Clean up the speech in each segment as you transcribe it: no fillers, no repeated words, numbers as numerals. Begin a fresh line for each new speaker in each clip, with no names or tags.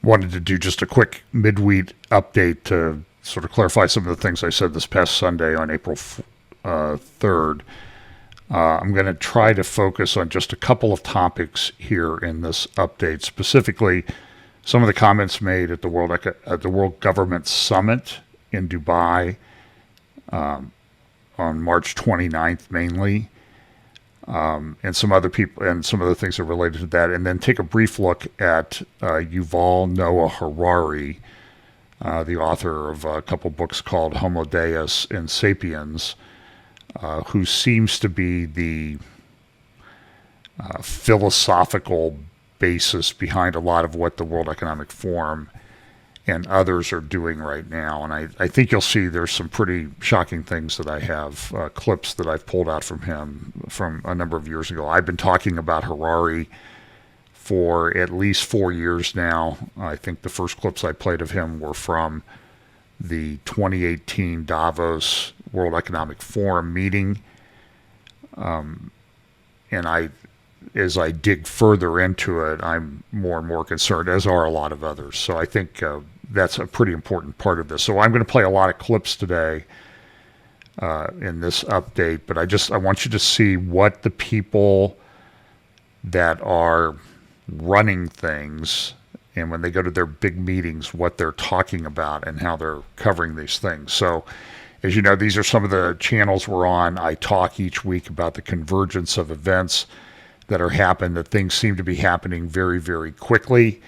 wanted to do just a quick midweek update to sort of clarify some of the things I said this past Sunday on April 3rd. I'm going to try to focus on just a couple of topics here in this update, specifically some of the comments made at the World Government Summit in Dubai on March 29th mainly, and some other people and some other things that are related to that, and then take a brief look at Yuval Noah Harari, the author of a couple books called Homo Deus and Sapiens, who seems to be the philosophical basis behind a lot of what the World Economic Forum and others are doing right now. And I think you'll see there's some pretty shocking things that I have, clips that I've pulled out from him from a number of years ago. I've been talking about Harari for at least 4 years now. I think the first clips I played of him were from the 2018 Davos World Economic Forum meeting. And as I dig further into it, I'm more and more concerned, as are a lot of others. So I think that's a pretty important part of this. So I'm going to play a lot of clips today in this update, but I want you to see what the people that are running things, and when they go to their big meetings, what they're talking about and how they're covering these things. So as you know, these are some of the channels we're on. I talk each week about the convergence of events that are happening, that things seem to be happening very, very quickly.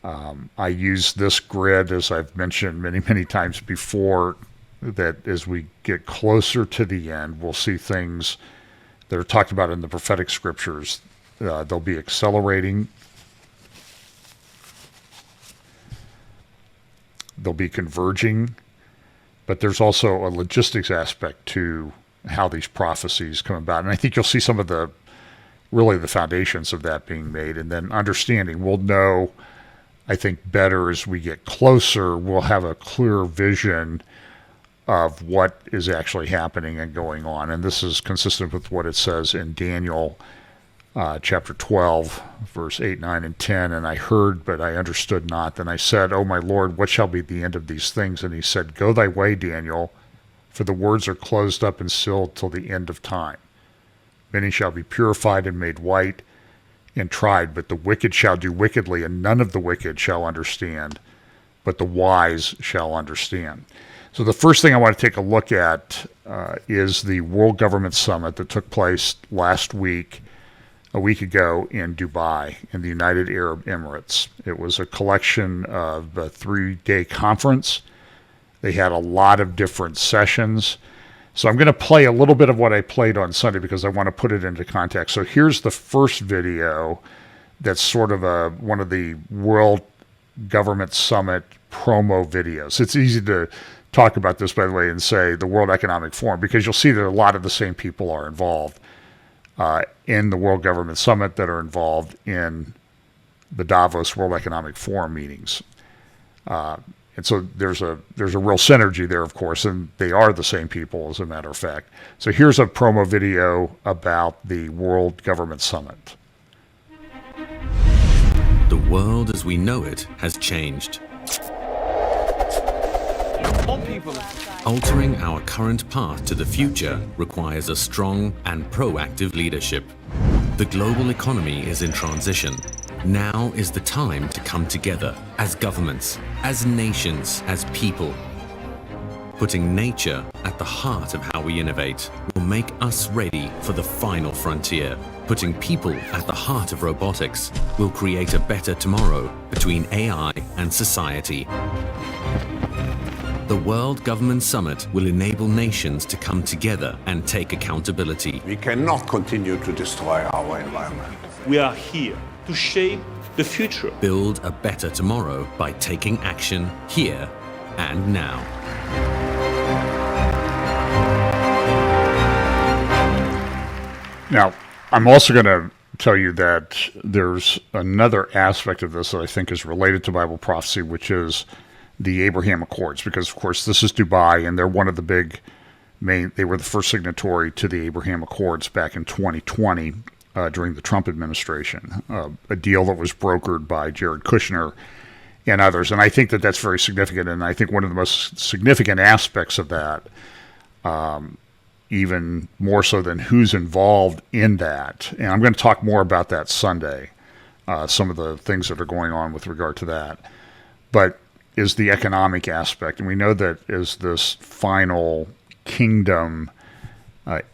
I use this grid, as I've mentioned many, many times before, that as we get closer to the end, we'll see things that are talked about in the prophetic scriptures. They'll be accelerating. They'll be converging. But there's also a logistics aspect to how these prophecies come about. And I think you'll see some of the foundations of that being made, and then understanding. We'll know, I think, better as we get closer. We'll have a clearer vision of what is actually happening and going on. And this is consistent with what it says in Daniel chapter 12, verse 8, 9, and 10. And I heard, but I understood not. Then I said, O my Lord, what shall be the end of these things? And he said, Go thy way, Daniel, for the words are closed up and sealed till the end of time. Many shall be purified and made white and tried, but the wicked shall do wickedly, and none of the wicked shall understand, but the wise shall understand. So the first thing I want to take a look at is the World Government Summit that took place a week ago in Dubai, in the United Arab Emirates. It was a collection of a 3-day conference. They had a lot of different sessions. So I'm going to play a little bit of what I played on Sunday because I want to put it into context. So here's the first video that's sort of one of the World Government Summit promo videos. It's easy to talk about this, by the way, and say the World Economic Forum, because you'll see that a lot of the same people are involved in the World Government Summit that are involved in the Davos World Economic Forum meetings. And so there's a real synergy there, of course, and they are the same people, as a matter of fact. So here's a promo video about the World Government Summit.
The world as we know it has changed. Altering our current path to the future requires a strong and proactive leadership. The global economy is in transition. Now is the time to come together as governments, as nations, as people. Putting nature at the heart of how we innovate will make us ready for the final frontier. Putting people at the heart of robotics will create a better tomorrow between AI and society. The World Government Summit will enable nations to come together and take accountability.
We cannot continue to destroy our environment.
We are here to shape the future.
Build a better tomorrow by taking action here and now.
Now, I'm also going to tell you that there's another aspect of this that I think is related to Bible prophecy, which is the Abraham Accords, because, of course, this is Dubai, and they're one of the they were the first signatory to the Abraham Accords back in 2020 during the Trump administration, a deal that was brokered by Jared Kushner and others. And I think that that's very significant. And I think one of the most significant aspects of that, even more so than who's involved in that, and I'm going to talk more about that Sunday, some of the things that are going on with regard to that, but is the economic aspect. And we know that as this final kingdom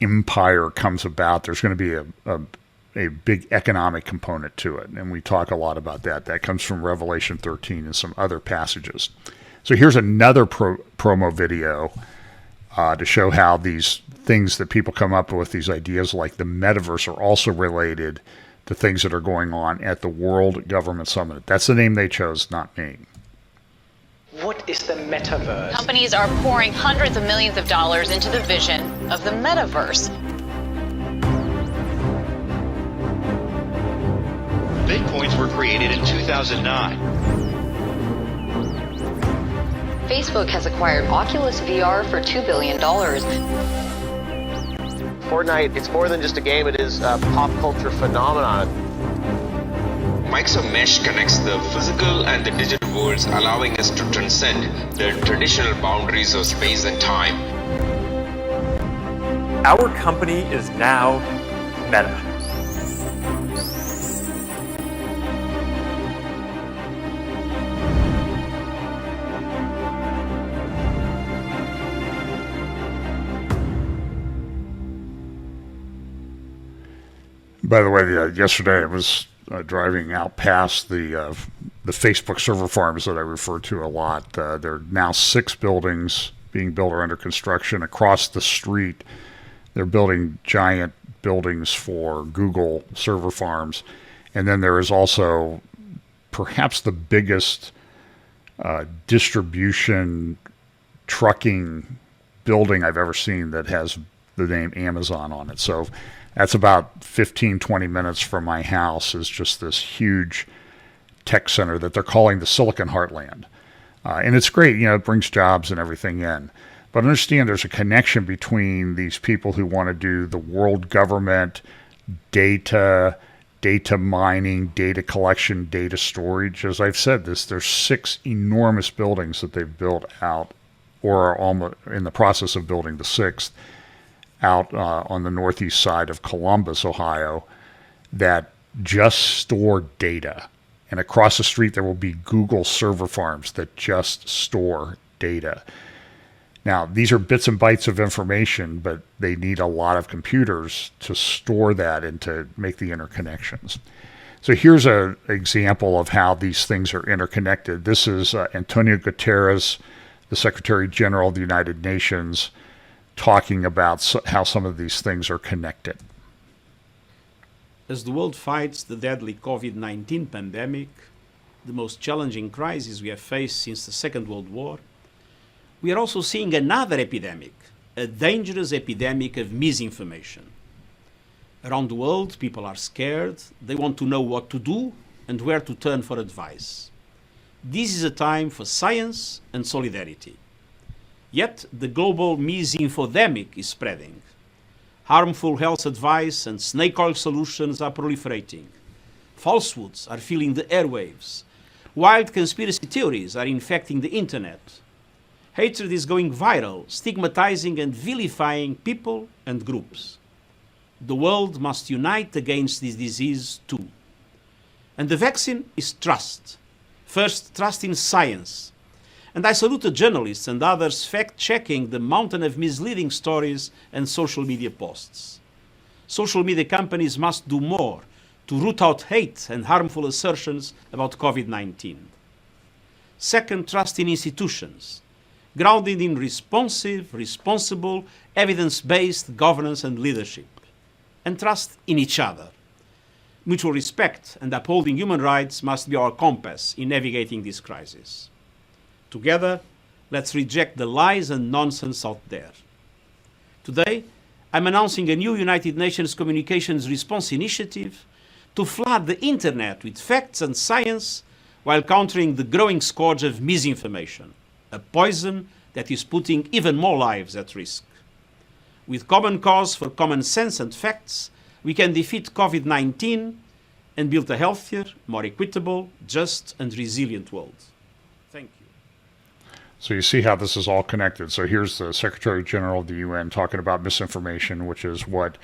empire comes about, there's going to be a big economic component to it. And we talk a lot about that. That comes from Revelation 13 and some other passages. So here's another promo video to show how these things that people come up with, these ideas like the metaverse, are also related to things that are going on at the World Government Summit. That's the name they chose, not me.
What is the metaverse?
Companies are pouring hundreds of millions of dollars into the vision of the metaverse.
Bitcoins were created in 2009.
Facebook has acquired Oculus VR for $2 billion.
Fortnite, it's more than just a game, it is a pop culture phenomenon.
Microsoft Mesh connects the physical and the digital worlds, allowing us to transcend the traditional boundaries of space and time.
Our company is now Meta.
By the way, yesterday I was driving out past the Facebook server farms that I refer to a lot. There are now 6 buildings being built or under construction across the street. They're building giant buildings for Google server farms. And then there is also perhaps the biggest distribution trucking building I've ever seen that has the name Amazon on it. So that's about 15, 20 minutes from my house, is just this huge tech center that they're calling the Silicon Heartland. And it's great, it brings jobs and everything in. But understand there's a connection between these people who want to do the world government, data mining, data collection, data storage. As I've said there's 6 enormous buildings that they've built out, or are almost in the process of building the 6th, out on the northeast side of Columbus, Ohio, that just store data. And across the street there will be Google server farms that just store data. Now, these are bits and bytes of information, but they need a lot of computers to store that and to make the interconnections. So here's an example of how these things are interconnected. This is Antonio Guterres, the Secretary General of the United Nations, talking about how some of these things are connected.
As the world fights the deadly COVID-19 pandemic, the most challenging crisis we have faced since the Second World War, we are also seeing another epidemic, a dangerous epidemic of misinformation. Around the world, people are scared, they want to know what to do and where to turn for advice. This is a time for science and solidarity. Yet the global misinfodemic is spreading. Harmful health advice and snake oil solutions are proliferating. Falsehoods are filling the airwaves. Wild conspiracy theories are infecting the internet. Hatred is going viral, stigmatizing and vilifying people and groups. The world must unite against this disease too. And the vaccine is trust. First, trust in science. And I salute the journalists and others fact-checking the mountain of misleading stories and social media posts. Social media companies must do more to root out hate and harmful assertions about COVID-19. Second, trust in institutions, grounded in responsive, responsible, evidence-based governance and leadership. And trust in each other. Mutual respect and upholding human rights must be our compass in navigating this crisis. Together, let's reject the lies and nonsense out there. Today, I'm announcing a new United Nations Communications Response Initiative to flood the internet with facts and science while countering the growing scourge of misinformation, a poison that is putting even more lives at risk. With common cause for common sense and facts, we can defeat COVID-19 and build a healthier, more equitable, just and resilient world.
So you see how this is all connected. So here's the Secretary General of the UN talking about misinformation, which is what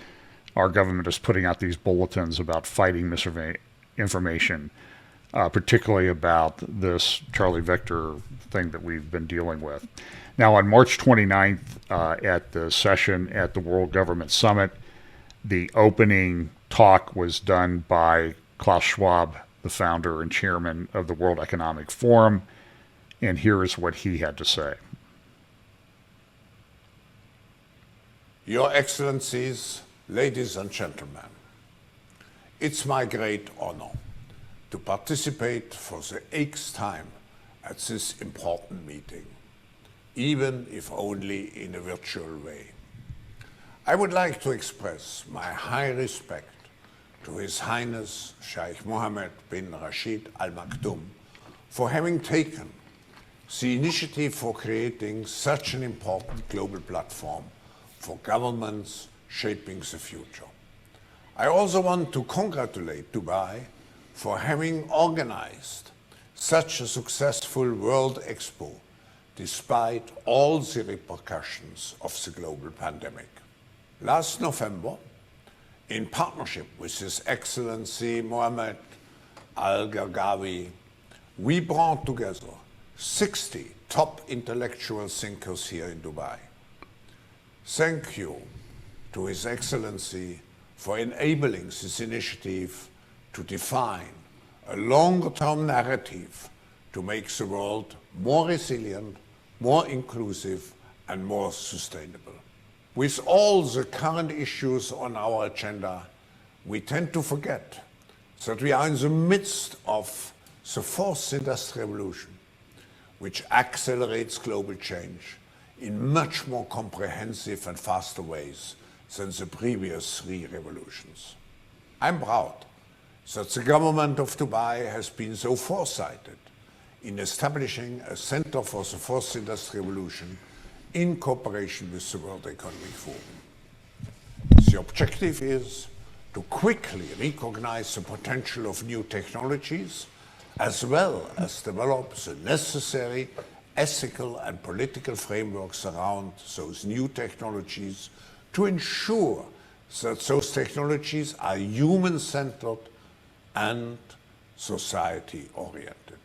our government is putting out these bulletins about fighting misinformation, particularly about this Charlie Victor thing that we've been dealing with. Now, on March 29th, at the session at the World Government Summit, the opening talk was done by Klaus Schwab, the founder and chairman of the World Economic Forum, and here is what he had to say.
Your Excellencies, ladies and gentlemen, it's my great honor to participate for the 8th time at this important meeting, even if only in a virtual way. I would like to express my high respect to His Highness Sheikh Mohammed bin Rashid Al Maktoum for having taken the initiative for creating such an important global platform for governments shaping the future. I also want to congratulate Dubai for having organized such a successful World Expo despite all the repercussions of the global pandemic. Last November, in partnership with His Excellency Mohammed Al-Gargawi, we brought together 60 top intellectual thinkers here in Dubai. Thank you to His Excellency for enabling this initiative to define a longer-term narrative to make the world more resilient, more inclusive, and more sustainable. With all the current issues on our agenda, we tend to forget that we are in the midst of the fourth industrial revolution, which accelerates global change in much more comprehensive and faster ways than the previous 3 revolutions. I'm proud that the government of Dubai has been so foresighted in establishing a Center for the Fourth Industrial Revolution in cooperation with the World Economic Forum. The objective is to quickly recognize the potential of new technologies, as well as develop the necessary ethical and political frameworks around those new technologies to ensure that those technologies are human-centered and society-oriented.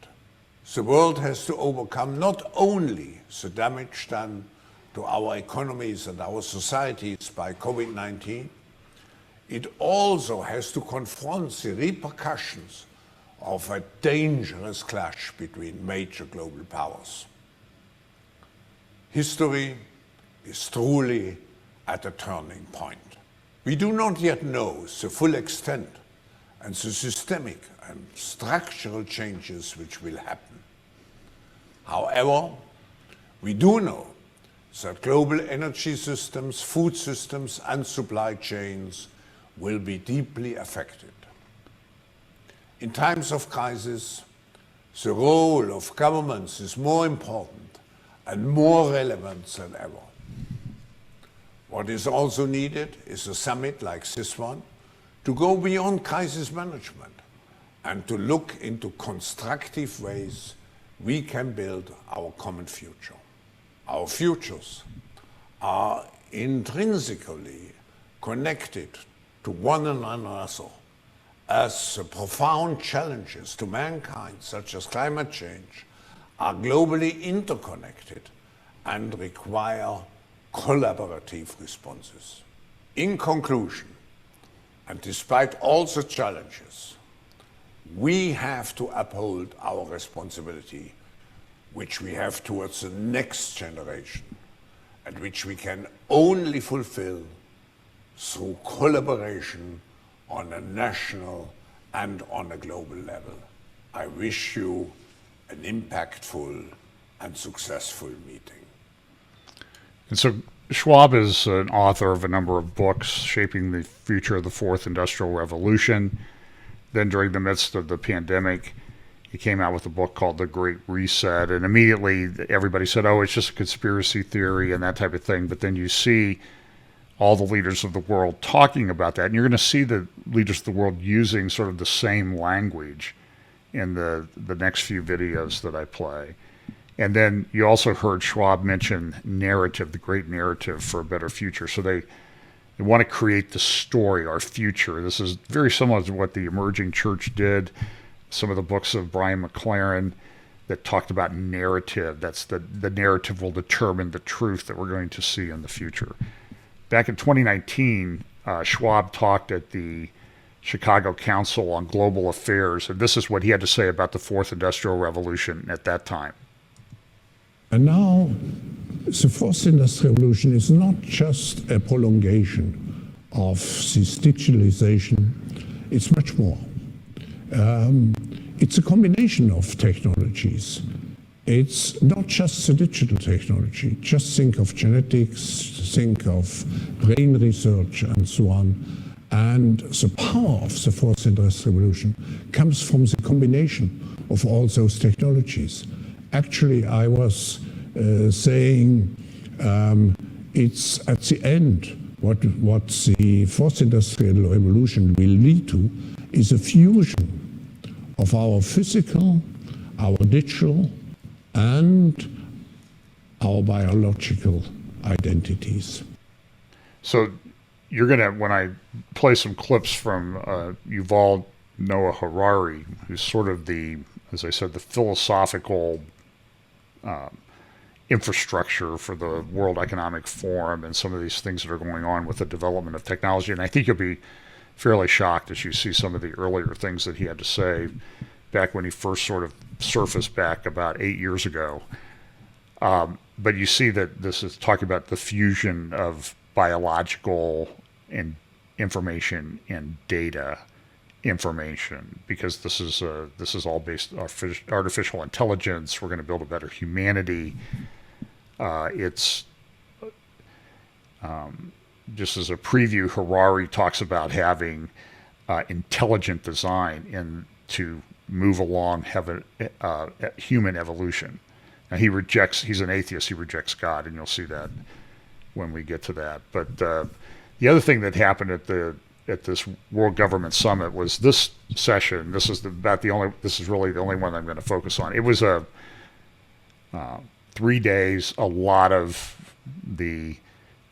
The world has to overcome not only the damage done to our economies and our societies by COVID-19, it also has to confront the repercussions of a dangerous clash between major global powers. History is truly at a turning point. We do not yet know the full extent and the systemic and structural changes which will happen. However, we do know that global energy systems, food systems, and supply chains will be deeply affected. In times of crisis, the role of governments is more important and more relevant than ever. What is also needed is a summit like this one to go beyond crisis management and to look into constructive ways we can build our common future. Our futures are intrinsically connected to one another, as the profound challenges to mankind, such as climate change, are globally interconnected and require collaborative responses. In conclusion, and despite all the challenges, we have to uphold our responsibility, which we have towards the next generation, and which we can only fulfill through collaboration on a national and on a global level. I wish you an impactful and successful meeting.
And so Schwab is an author of a number of books shaping the future of the Fourth Industrial Revolution. Then during the midst of the pandemic, he came out with a book called The Great Reset, and immediately everybody said, oh, it's just a conspiracy theory and that type of thing. But then you see all the leaders of the world talking about that, and you're going to see the leaders of the world using sort of the same language in the next few videos that I play. And then you also heard Schwab mention narrative, the great narrative for a better future. So they want to create the story, our future. This is very similar to what the emerging church did. Some of the books of Brian McLaren that talked about narrative. That's the narrative will determine the truth that we're going to see in the future. Back in 2019, Schwab talked at the Chicago Council on Global Affairs, and this is what he had to say about the Fourth Industrial Revolution at that time.
And now, the Fourth Industrial Revolution is not just a prolongation of this digitalization, it's much more. It's a combination of technologies. It's not just the digital technology. Just think of genetics, think of brain research, and so on. And the power of the Fourth Industrial Revolution comes from the combination of all those technologies. Actually, I was saying it's at the end what the Fourth Industrial Revolution will lead to is a fusion of our physical, our digital, and our biological identities.
So you're going to, when I play some clips from Yuval Noah Harari, who's sort of the, as I said, the philosophical infrastructure for the World Economic Forum and some of these things that are going on with the development of technology. And I think you'll be fairly shocked as you see some of the earlier things that he had to say back when he first sort of surfaced back about 8 years ago. But you see that this is talking about the fusion of biological and information and data information, because this is all based on artificial intelligence. We're going to build a better humanity. It's just as a preview, Harari talks about having intelligent design to move along human evolution. Now he's an atheist, he rejects God, and you'll see that when we get to that. But the other thing that happened at this World Government Summit was this session. This is really the only one I'm going to focus on. It was 3 days. A lot of the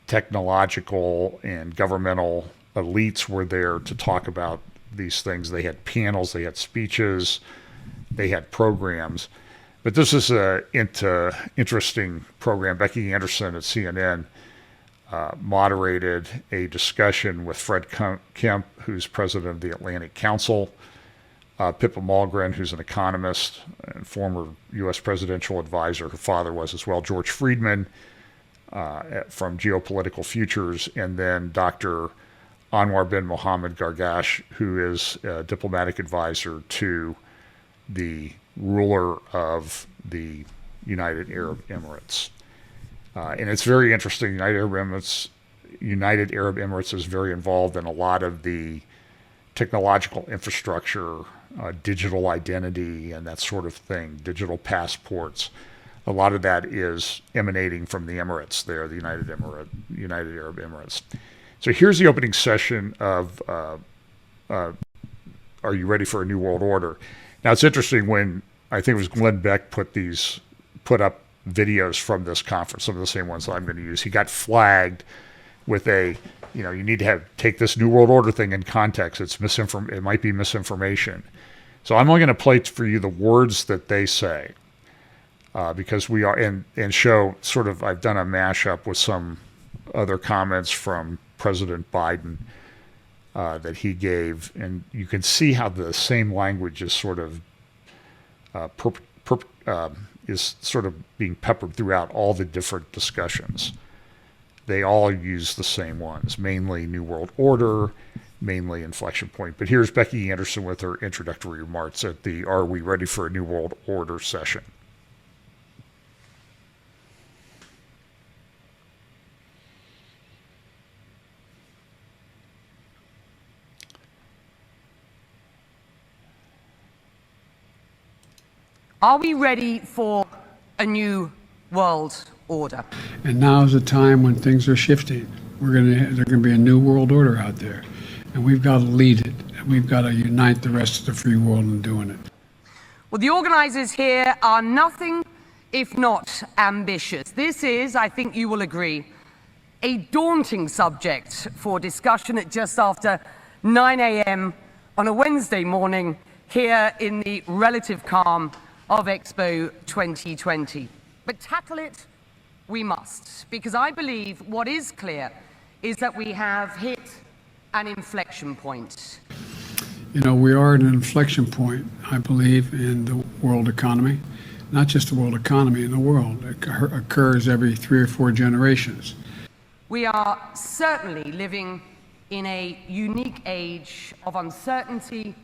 technological and governmental elites were there to talk about these things. They had panels, they had speeches, they had programs. But this is an interesting program. Becky Anderson at CNN moderated a discussion with Fred Kemp, who's president of the Atlantic Council, Pippa Malmgren, who's an economist and former U.S. presidential advisor. Her father was as well. George Friedman from Geopolitical Futures, and then Dr. Anwar bin Mohammed Gargash, who is a diplomatic advisor to the ruler of the United Arab Emirates. And it's very interesting. United Arab Emirates is very involved in a lot of the technological infrastructure, digital identity, and that sort of thing, digital passports. A lot of that is emanating from the Emirates there, the United Arab Emirates. So here's the opening session of Are You Ready for a New World Order? Now it's interesting, when I think it was Glenn Beck put up videos from this conference, some of the same ones that I'm going to use. He got flagged with you need to take this New World Order thing in context. It might be misinformation. So I'm only going to play for you the words that they say, because we are, and show sort of, I've done a mashup with some other comments from President Biden that he gave, and you can see how the same language is sort of is sort of being peppered throughout all the different discussions. They all use the same ones, mainly New World Order, mainly inflection point. But here's Becky Anderson with her introductory remarks at the Are We Ready for a New World Order session.
Are we ready for a new world order?
And now is the time when things are shifting. There's going to be a new world order out there, and we've got to lead it. And we've got to unite the rest of the free world in doing it.
Well, the organizers here are nothing if not ambitious. This is, I think you will agree, a daunting subject for discussion at just after 9 a.m. on a Wednesday morning here in the relative calm of Expo 2020. But tackle it we must, because I believe what is clear is that we have hit an inflection point.
You know, we are at an inflection point, I believe, in the world economy. Not just the world economy, in the world. It occurs every 3 or 4 generations.
We are certainly living in a unique age of uncertainty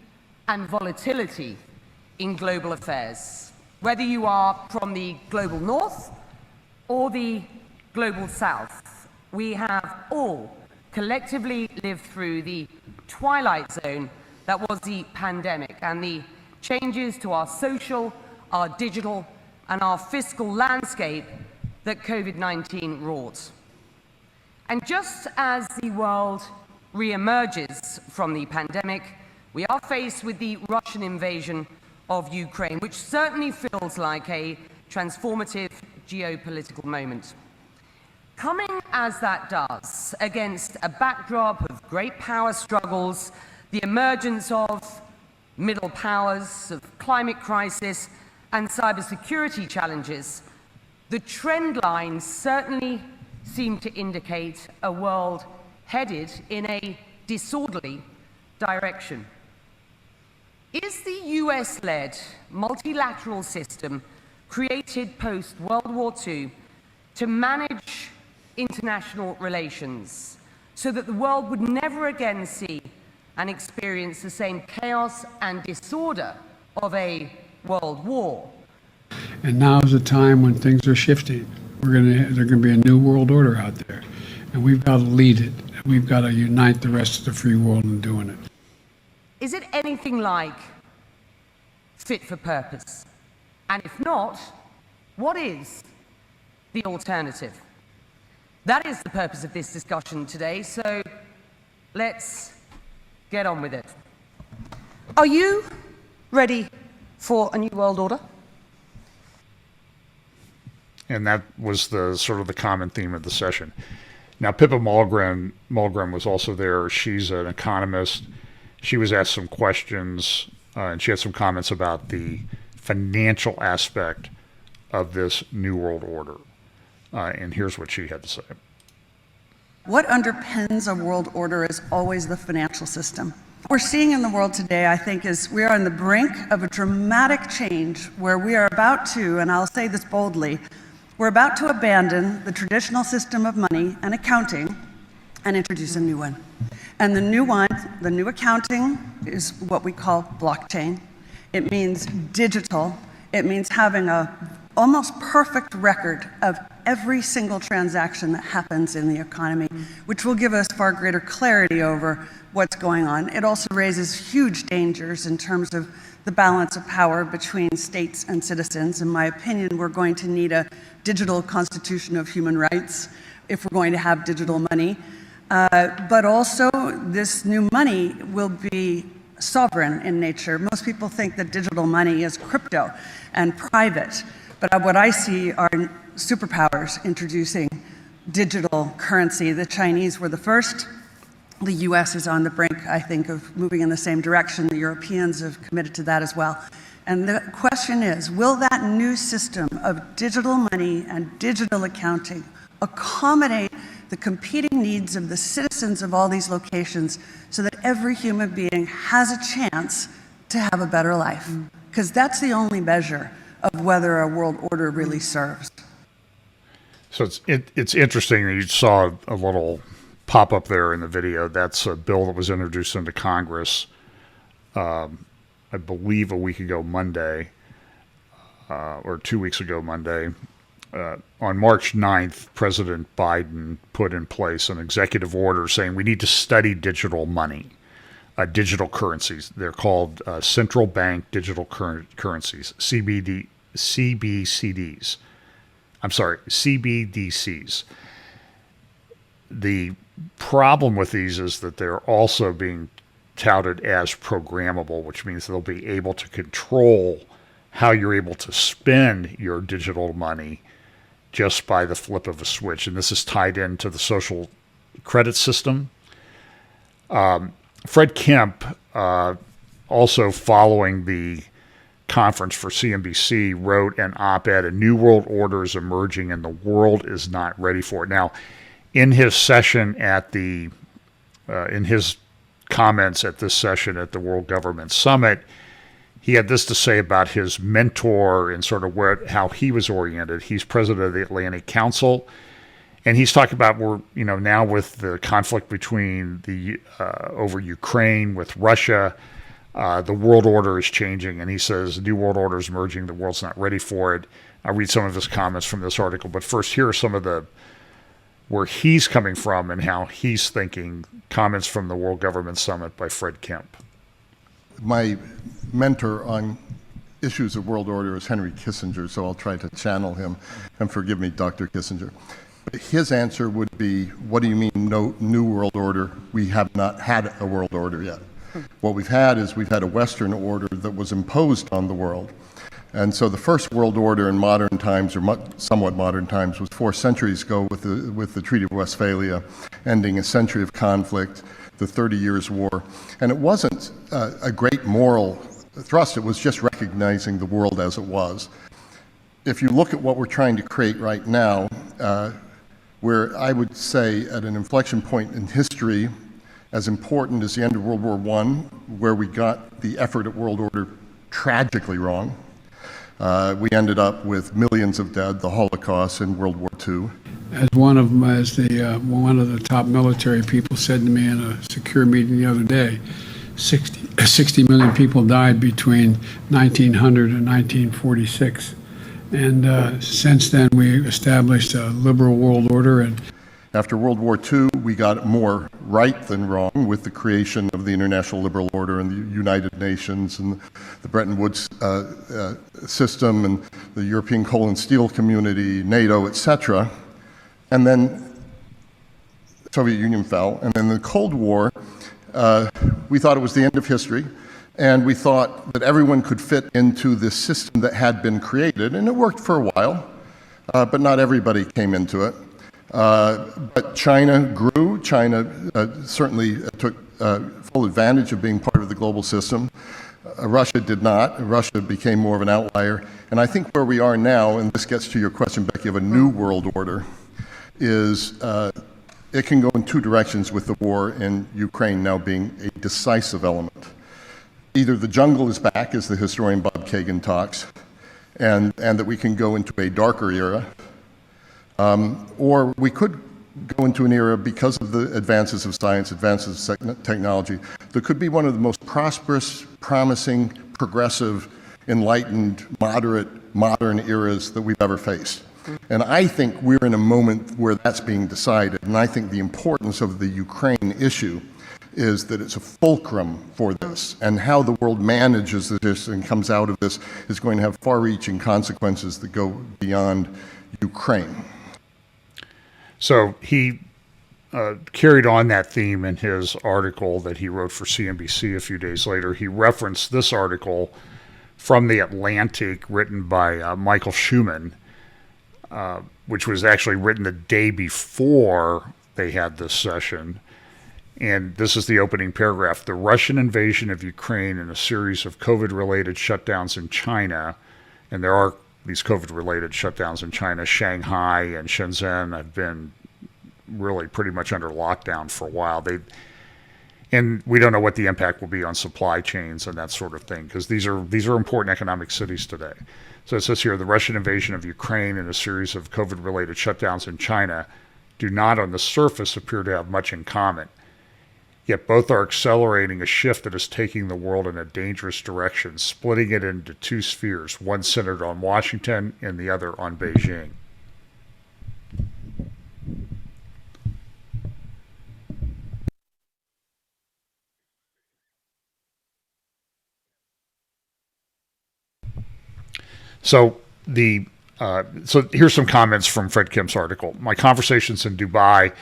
and volatility in global affairs. Whether you are from the global north or the global south, we have all collectively lived through the twilight zone that was the pandemic and the changes to our social, our digital, and our fiscal landscape that COVID-19 wrought. And just as the world re-emerges from the pandemic, we are faced with the Russian invasion of Ukraine, which certainly feels like a transformative geopolitical moment. Coming as that does, against a backdrop of great power struggles, the emergence of middle powers, of climate crisis, and cybersecurity challenges, the trend lines certainly seem to indicate a world headed in a disorderly direction. Is the US-led multilateral system created post-World War II to manage international relations so that the world would never again see and experience the same chaos and disorder of a world war?
And now is the time when things are shifting. There's going to be a new world order out there, and we've got to lead it. We've got to unite the rest of the free world in doing it.
Is it anything like fit for purpose? And if not, what is the alternative? That is the purpose of this discussion today, so let's get on with it. Are you ready for a new world order?
And that was the sort of the common theme of the session. Now, Pippa Malmgren was also there. She's an economist. She was asked some questions, and she had some comments about the financial aspect of this new world order. And here's what she had to say.
What underpins a world order is always the financial system. What we're seeing in the world today, I think, is we are on the brink of a dramatic change where we are about to, and I'll say this boldly, we're about to abandon the traditional system of money and accounting and introduce a new one. And the new one, the new accounting, is what we call blockchain. It means digital. It means having a almost perfect record of every single transaction that happens in the economy, which will give us far greater clarity over what's going on. It also raises huge dangers in terms of the balance of power between states and citizens. In my opinion, we're going to need a digital constitution of human rights if we're going to have digital money. But also, this new money will be sovereign in nature. Most people think that digital money is crypto and private. But what I see are superpowers introducing digital currency. The Chinese were the first. The US is on the brink, I think, of moving in the same direction. The Europeans have committed to that as well. And the question is, will that new system of digital money and digital accounting accommodate the competing needs of the citizens of all these locations so that every human being has a chance to have a better life? Because that's the only measure of whether a world order really serves.
So it's interesting that you saw a little pop up there in the video. That's a bill that was introduced into Congress, I believe a week ago Monday, or 2 weeks ago Monday. On March 9th, President Biden put in place an executive order saying we need to study digital money, digital currencies. They're called central bank digital currencies, CBDCs. I'm sorry, CBDCs. The problem with these is that they're also being touted as programmable, which means they'll be able to control how you're able to spend your digital money just by the flip of a switch. And this is tied into the social credit system. Fred Kemp, also following the conference for CNBC, wrote an op-ed, "A New World Order is emerging and the world is not ready for it." Now, in his session at in his comments at this session at the World Government Summit, he had this to say about his mentor and sort of how he was oriented. He's president of the Atlantic Council, and he's talking about now with the conflict between over Ukraine with Russia, the world order is changing, and he says the new world order is emerging. The world's not ready for it. I'll read some of his comments from this article, but first, here are some of where he's coming from and how he's thinking. Comments from the World Government Summit by Fred Kemp.
My mentor on issues of world order is Henry Kissinger, so I'll try to channel him. And forgive me, Dr. Kissinger. His answer would be, what do you mean no new world order? We have not had a world order yet. What we've had is we've had a Western order that was imposed on the world. And so the first world order in modern times, or somewhat modern times, was 4 centuries ago with the Treaty of Westphalia, ending a century of conflict, the 30 Years' War. And it wasn't a great moral thrust, it was just recognizing the world as it was. If you look at what we're trying to create right now, we're, I would say, at an inflection point in history, as important as the end of World War I, where we got the effort at world order tragically wrong. We ended up with millions of dead, the Holocaust in World War II.
As one of the top military people said to me in a secure meeting the other day, 60 million people died between 1900 and 1946. And since then, we established a liberal world order. And
after World War II, we got more right than wrong with the creation of the International Liberal Order and the United Nations and the Bretton Woods system and the European Coal and Steel Community, NATO, etc. And then the Soviet Union fell. And then the Cold War, we thought it was the end of history. And we thought that everyone could fit into this system that had been created. And it worked for a while, but not everybody came into it. But China grew. China certainly took full advantage of being part of the global system. Russia did not. Russia became more of an outlier. And I think where we are now, and this gets to your question, Becky, of a new world order, is it can go in 2 directions with the war in Ukraine now being a decisive element. Either the jungle is back, as the historian Bob Kagan talks, and that we can go into a darker era, or we could go into an era, because of the advances of science, advances of technology, that could be one of the most prosperous, promising, progressive, enlightened, moderate, modern eras that we've ever faced. And I think we're in a moment where that's being decided, and I think the importance of the Ukraine issue is that it's a fulcrum for this, and how the world manages this and comes out of this is going to have far-reaching consequences that go beyond Ukraine.
So he carried on that theme in his article that he wrote for CNBC a few days later. He referenced this article from The Atlantic written by Michael Schumann, which was actually written the day before they had this session. And this is the opening paragraph. The Russian invasion of Ukraine and a series of COVID-related shutdowns in China, and there are these COVID-related shutdowns in China. Shanghai and Shenzhen have been really pretty much under lockdown for a while. And we don't know what the impact will be on supply chains and that sort of thing, because these are important economic cities today. So it says here, the Russian invasion of Ukraine and a series of COVID-related shutdowns in China do not on the surface appear to have much in common. Yet both are accelerating a shift that is taking the world in a dangerous direction, splitting it into 2 spheres, one centered on Washington and the other on Beijing. So here's some comments from Fred Kemp's article. My conversations in Dubai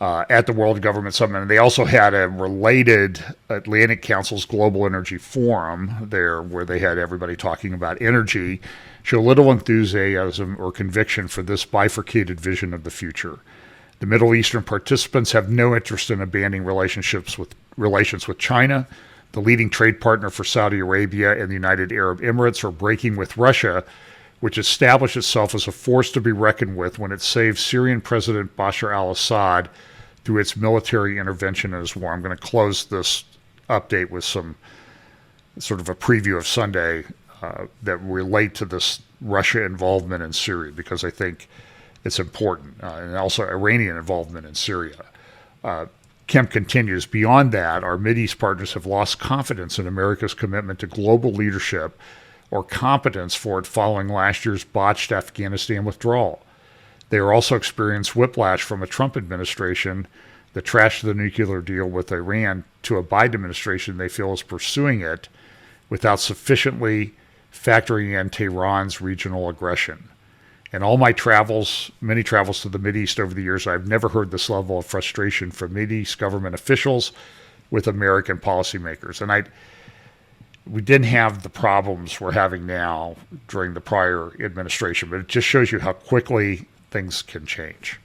at the World Government Summit. And they also had a related Atlantic Council's Global Energy Forum there, where they had everybody talking about energy, show little enthusiasm or conviction for this bifurcated vision of the future. The Middle Eastern participants have no interest in abandoning relations with China, the leading trade partner for Saudi Arabia and the United Arab Emirates, or breaking with Russia, which established itself as a force to be reckoned with when it saved Syrian President Bashar al-Assad through its military intervention in his war. I'm going to close this update with some sort of a preview of Sunday that relate to this Russia involvement in Syria, because I think it's important, and also Iranian involvement in Syria. Kemp continues, beyond that, our Mideast partners have lost confidence in America's commitment to global leadership or competence for it following last year's botched Afghanistan withdrawal. They are also experienced whiplash from a Trump administration that trashed the nuclear deal with Iran to a Biden administration they feel is pursuing it without sufficiently factoring in Tehran's regional aggression. In all my travels, many travels to the Mideast over the years, I've never heard this level of frustration from Mideast government officials with American policymakers. And we didn't have the problems we're having now during the prior administration, but it just shows you how quickly things can change.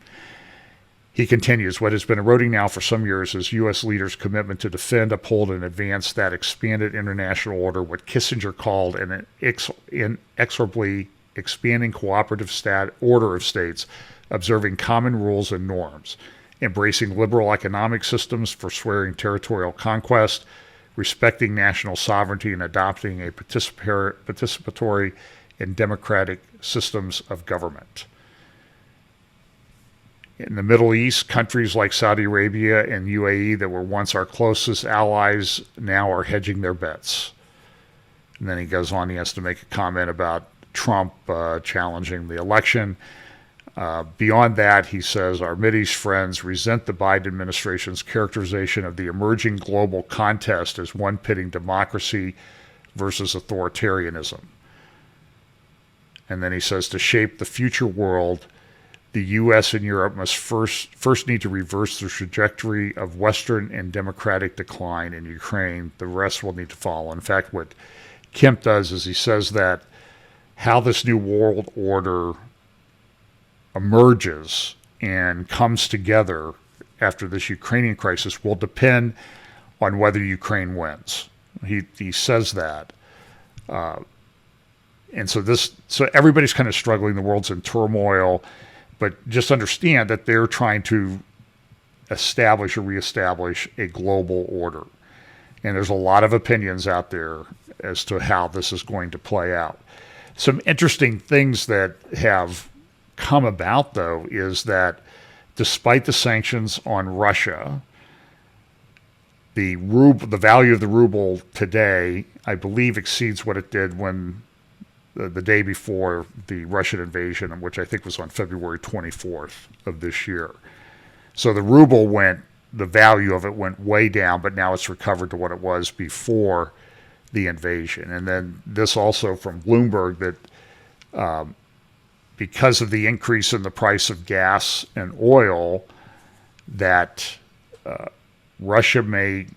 He continues, what has been eroding now for some years is U.S. leaders' commitment to defend, uphold, and advance that expanded international order, what Kissinger called an inexorably expanding cooperative order of states, observing common rules and norms, embracing liberal economic systems, forswearing territorial conquest, respecting national sovereignty, and adopting a participatory and democratic systems of government. In the Middle East, countries like Saudi Arabia and UAE that were once our closest allies now are hedging their bets. And then he goes on, he has to make a comment about Trump challenging the election. Beyond that, he says, our Mideast friends resent the Biden administration's characterization of the emerging global contest as one pitting democracy versus authoritarianism. And then he says, to shape the future world, the U.S. and Europe must first need to reverse the trajectory of Western and democratic decline in Ukraine. The rest will need to follow. In fact, what Kemp does is he says that how this new world order emerges and comes together after this Ukrainian crisis will depend on whether Ukraine wins. He says that. And so everybody's kind of struggling. The world's in turmoil. But just understand that they're trying to establish or reestablish a global order. And there's a lot of opinions out there as to how this is going to play out. Some interesting things that have come about, though, is that despite the sanctions on Russia, the value of the ruble today, I believe, exceeds what it did when the day before the Russian invasion, which I think was on February 24th of this year. So the ruble the value of it went way down, but now it's recovered to what it was before the invasion. And then this also from Bloomberg that because of the increase in the price of gas and oil, that Russia may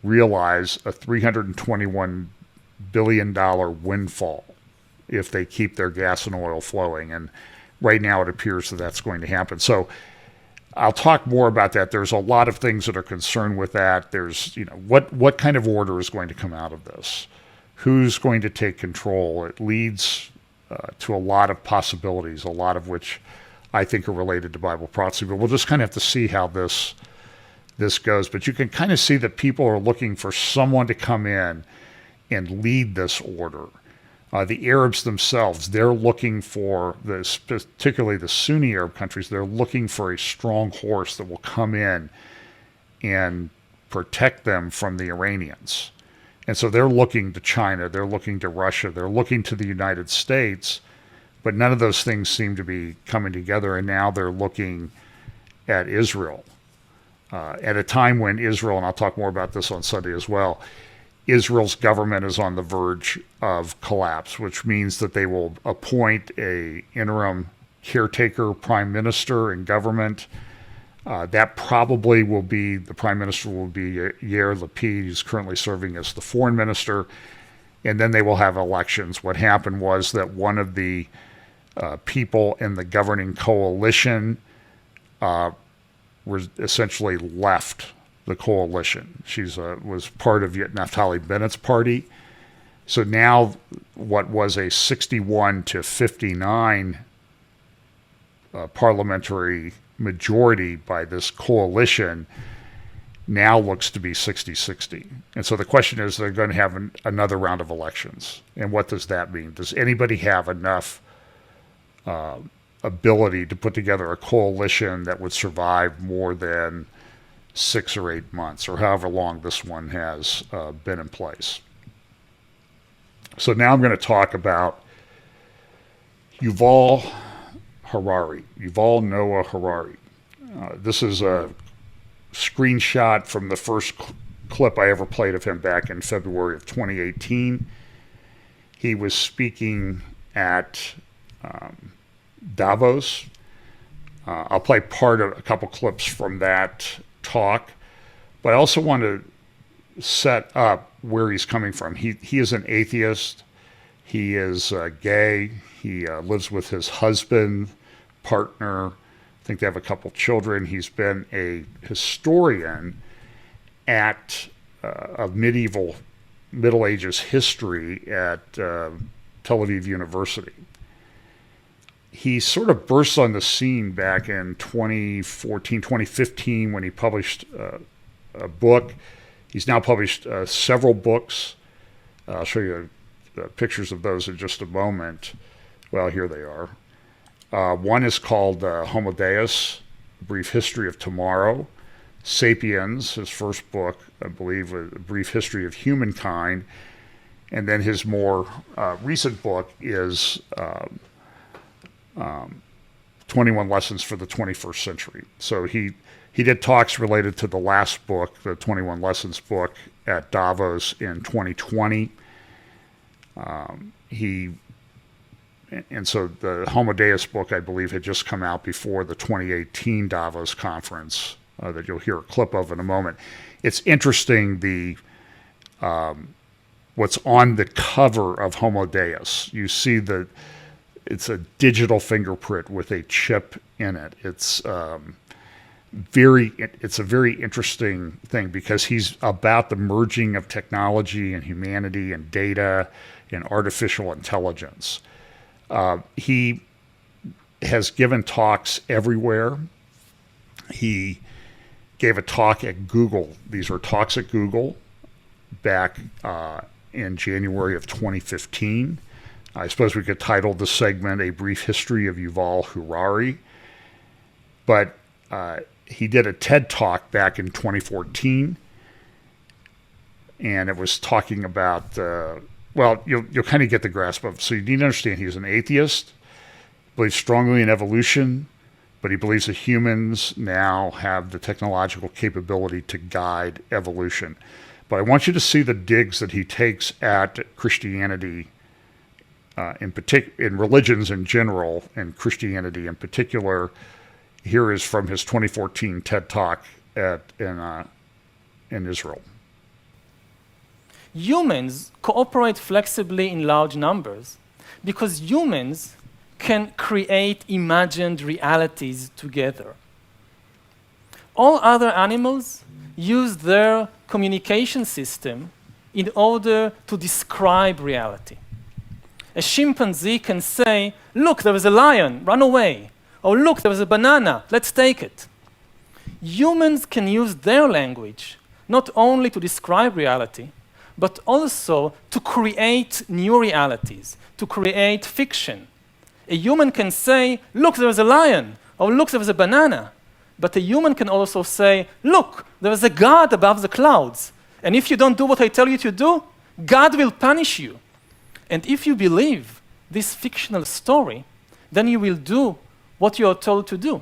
realize a $321 billion windfall if they keep their gas and oil flowing. And right now it appears that that's going to happen. So I'll talk more about that. There's a lot of things that are concerned with that. There's, what kind of order is going to come out of this? Who's going to take control? It leads to a lot of possibilities, a lot of which I think are related to Bible prophecy. But we'll just kind of have to see how this goes. But you can kind of see that people are looking for someone to come in and lead this order. The Arabs themselves, they're looking for, particularly the Sunni Arab countries, they're looking for a strong horse that will come in and protect them from the Iranians. And so they're looking to China, they're looking to Russia, they're looking to the United States, but none of those things seem to be coming together, and now they're looking at Israel. At a time when Israel, and I'll talk more about this on Sunday as well, Israel's government is on the verge of collapse, which means that they will appoint a interim caretaker prime minister and government That probably will be, the prime minister will be Yair Lapid, who's currently serving as the foreign minister, and then they will have elections. What happened was that one of the people in the governing coalition was essentially left the coalition. She was part of Naftali Bennett's party. So now what was a 61 to 59 parliamentary majority by this coalition now looks to be 60-60. And so the question is, they're going to have another round of elections. And what does that mean? Does anybody have enough ability to put together a coalition that would survive more than 6 or 8 months, or however long this one has been in place? So now I'm going to talk about Yuval Harari, Yuval Noah Harari. This is a screenshot from the first clip I ever played of him back in February of 2018. He was speaking at Davos. I'll play part of a couple clips from that talk, but I also want to set up where he's coming from. He is an atheist. He is gay. He lives with his husband, partner. I think they have a couple children. He's been a historian at of Middle Ages history at Tel Aviv University. He sort of burst on the scene back in 2014, 2015 when he published a book. He's now published several books. I'll show you pictures of those in just a moment. Well, here they are. One is called Homo Deus, A Brief History of Tomorrow. Sapiens, his first book, I believe, A Brief History of Humankind. And then his more recent book is 21 Lessons for the 21st Century. So he did talks related to the last book, the 21 Lessons book, at Davos in 2020. And so the Homo Deus book, I believe, had just come out before the 2018 Davos conference that you'll hear a clip of in a moment. It's interesting, what's on the cover of Homo Deus. You see it's a digital fingerprint with a chip in it. It's a very interesting thing because he's about the merging of technology and humanity and data and artificial intelligence. He has given talks everywhere. He gave a talk at Google. These are talks at Google back in January of 2015. I suppose we could title the segment A Brief History of Yuval Harari. But he did a TED Talk back in 2014. And it was talking about, well, you'll kind of get the grasp of it. So you need to understand he's an atheist, believes strongly in evolution, but he believes that humans now have the technological capability to guide evolution. But I want you to see the digs that he takes at Christianity in religions in general, and Christianity in particular. Here is from his 2014 TED Talk in Israel.
Humans cooperate flexibly in large numbers because humans can create imagined realities together. All other animals use their communication system in order to describe reality. A chimpanzee can say, look, there was a lion, run away. Or look, there was a banana, let's take it. Humans can use their language not only to describe reality, but also to create new realities, to create fiction. A human can say, look, there was a lion, or look, there was a banana. But a human can also say, look, there is a God above the clouds. And if you don't do what I tell you to do, God will punish you. And if you believe this fictional story, then you will do what you are told to do.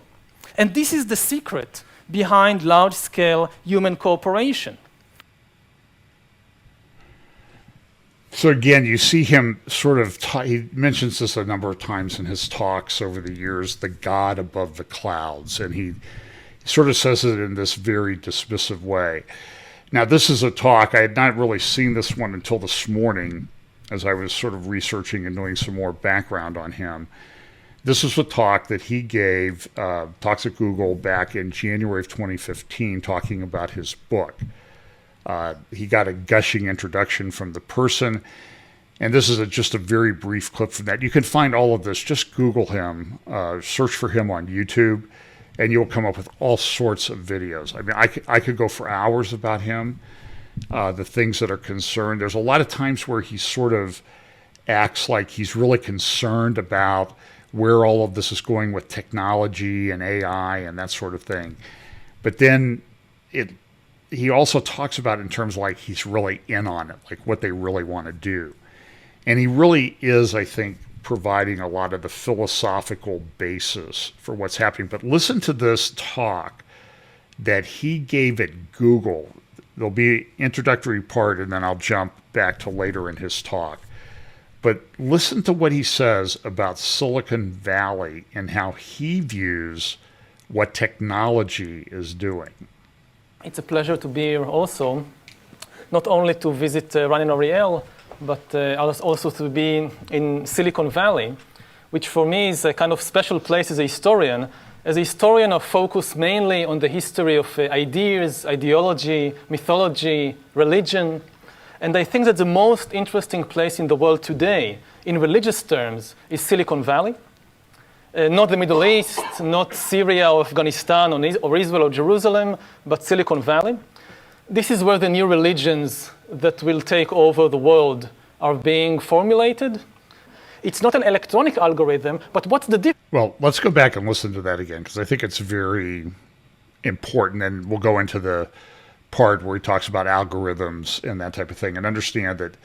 And this is the secret behind large-scale human cooperation.
So again, you see him sort of, he mentions this a number of times in his talks over the years, the God above the clouds. And he's sort of says it in this very dismissive way. Now, this is a talk. I had not really seen this one until this morning as I was sort of researching and doing some more background on him. This is a talk that he gave, talks at Google back in January of 2015, talking about his book. He got a gushing introduction from the person, and this is just a very brief clip from that. You can find all of this. Just Google him, search for him on YouTube, and you'll come up with all sorts of videos. I mean, I could go for hours about him, the things that are concerned. There's a lot of times where he sort of acts like he's really concerned about where all of this is going with technology and AI and that sort of thing. But then he also talks about it in terms like he's really in on it, like what they really want to do. And he really is, I think, providing a lot of the philosophical basis for what's happening. But listen to this talk that he gave at Google. There'll be an introductory part, and then I'll jump back to later in his talk. But listen to what he says about Silicon Valley and how he views what technology is doing.
It's a pleasure to be here also, not only to visit Ran and Ariel, but also to be in Silicon Valley, which for me is a kind of special place as a historian. As a historian, I focus mainly on the history of ideas, ideology, mythology, religion. And I think that the most interesting place in the world today, in religious terms, is Silicon Valley. Not the Middle East, not Syria or Afghanistan or Israel or Jerusalem, but Silicon Valley. This is where the new religions that will take over the world are being formulated. It's not an electronic algorithm, but what's the difference?
Well, let's go back and listen to that again, because I think it's very important, and we'll go into the part where he talks about algorithms and that type of thing, and understand that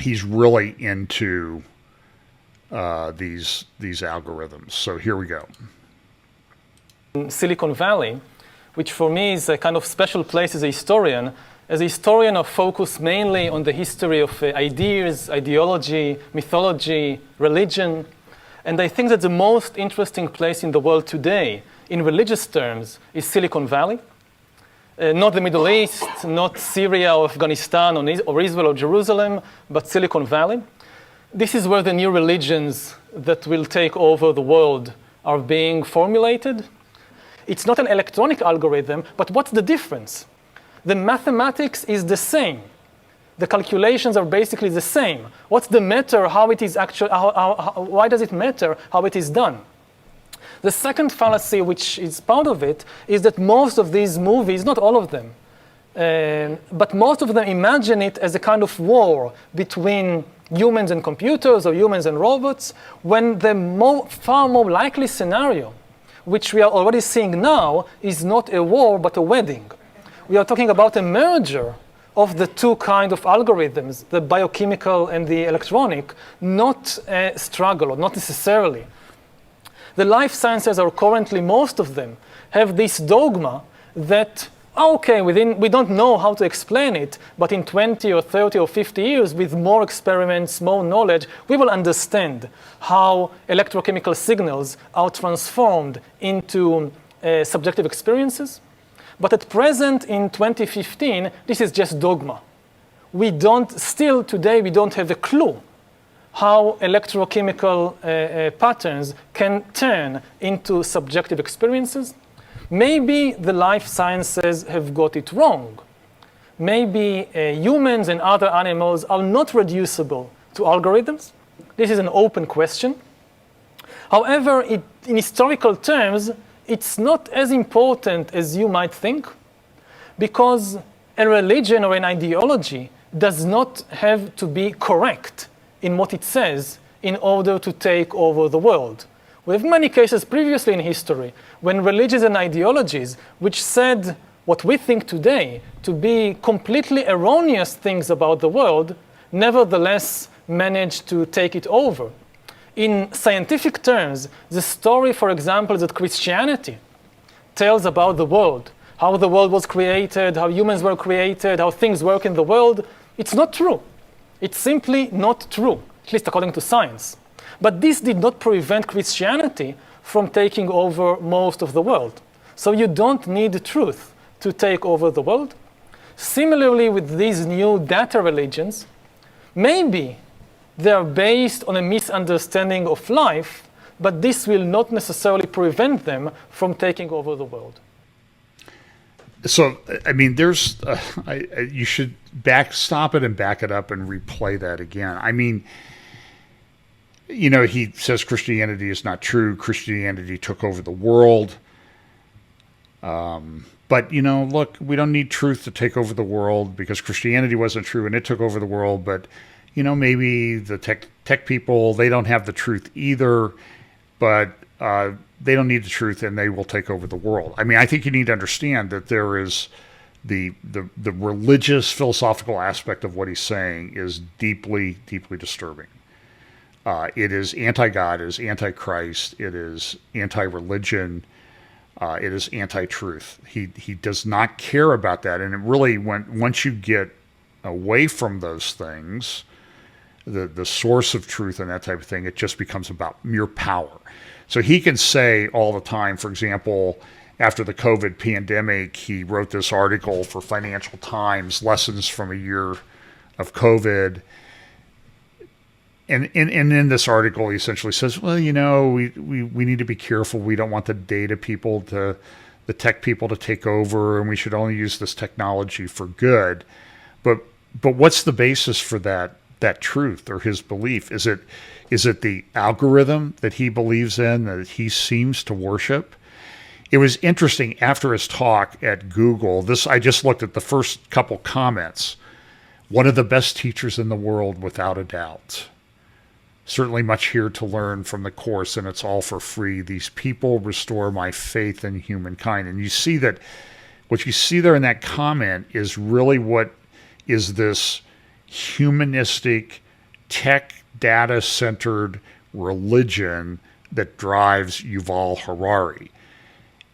he's really into these algorithms. So here we go.
Silicon Valley, which for me is a kind of special place as a historian. As a historian, I focus mainly on the history of ideas, ideology, mythology, religion. And I think that the most interesting place in the world today, in religious terms, is Silicon Valley. Not the Middle East, not Syria or Afghanistan or Israel or Jerusalem, but Silicon Valley. This is where the new religions that will take over the world are being formulated. It's not an electronic algorithm, but what's the difference? The mathematics is the same. The calculations are basically the same. What's the matter? How it is actually? Why does it matter how it is done? The second fallacy, which is part of it, is that most of these movies, not all of them, but most of them imagine it as a kind of war between humans and computers or humans and robots, when the far more likely scenario, which we are already seeing now, is not a war but a wedding. We are talking about a merger of the two kinds of algorithms, the biochemical and the electronic, not a struggle, or not necessarily. The life sciences are currently, most of them, have this dogma that, okay, we don't know how to explain it, but in 20 or 30 or 50 years, with more experiments, more knowledge, we will understand how electrochemical signals are transformed into subjective experiences. But at present, in 2015, this is just dogma. Still today, we don't have a clue how electrochemical patterns can turn into subjective experiences. Maybe the life sciences have got it wrong. Maybe humans and other animals are not reducible to algorithms. This is an open question. However, in historical terms, it's not as important as you might think, because a religion or an ideology does not have to be correct in what it says in order to take over the world. We have many cases previously in history when religions and ideologies, which said what we think today to be completely erroneous things about the world, nevertheless managed to take it over. In scientific terms, the story, for example, that Christianity tells about the world, how the world was created, how humans were created, how things work in the world, it's not true. It's simply not true, at least according to science. But this did not prevent Christianity from taking over most of the world. So you don't need truth to take over the world. Similarly, with these new data religions, maybe they're based on a misunderstanding of life, but this will not necessarily prevent them from taking over the world.
So, I mean, you should stop it and back it up and replay that again. I mean, he says Christianity is not true. Christianity took over the world. But, look, we don't need truth to take over the world because Christianity wasn't true and it took over the world. But, maybe the tech people, they don't have the truth either, but they don't need the truth and they will take over the world. I mean, I think you need to understand that there is the religious, philosophical aspect of what he's saying is deeply, deeply disturbing. It is anti-God, it is anti-Christ, it is anti-religion, it is anti-truth. He does not care about that. And it really, once you get away from those things, the source of truth and that type of thing, it just becomes about mere power. So he can say all the time, for example, after the COVID pandemic, he wrote this article for Financial Times, Lessons from a Year of COVID. And in this article, he essentially says, well, we need to be careful. We don't want the data people the tech people to take over, and we should only use this technology for good. But what's the basis for that truth or his belief? Is it the algorithm that he believes in, that he seems to worship? It was interesting after his talk at Google. I just looked at the first couple comments. One of the best teachers in the world, without a doubt. Certainly much here to learn from the course, and it's all for free. These people restore my faith in humankind. And you see that what you see there in that comment is really what is this humanistic, tech, data-centered religion that drives Yuval Harari.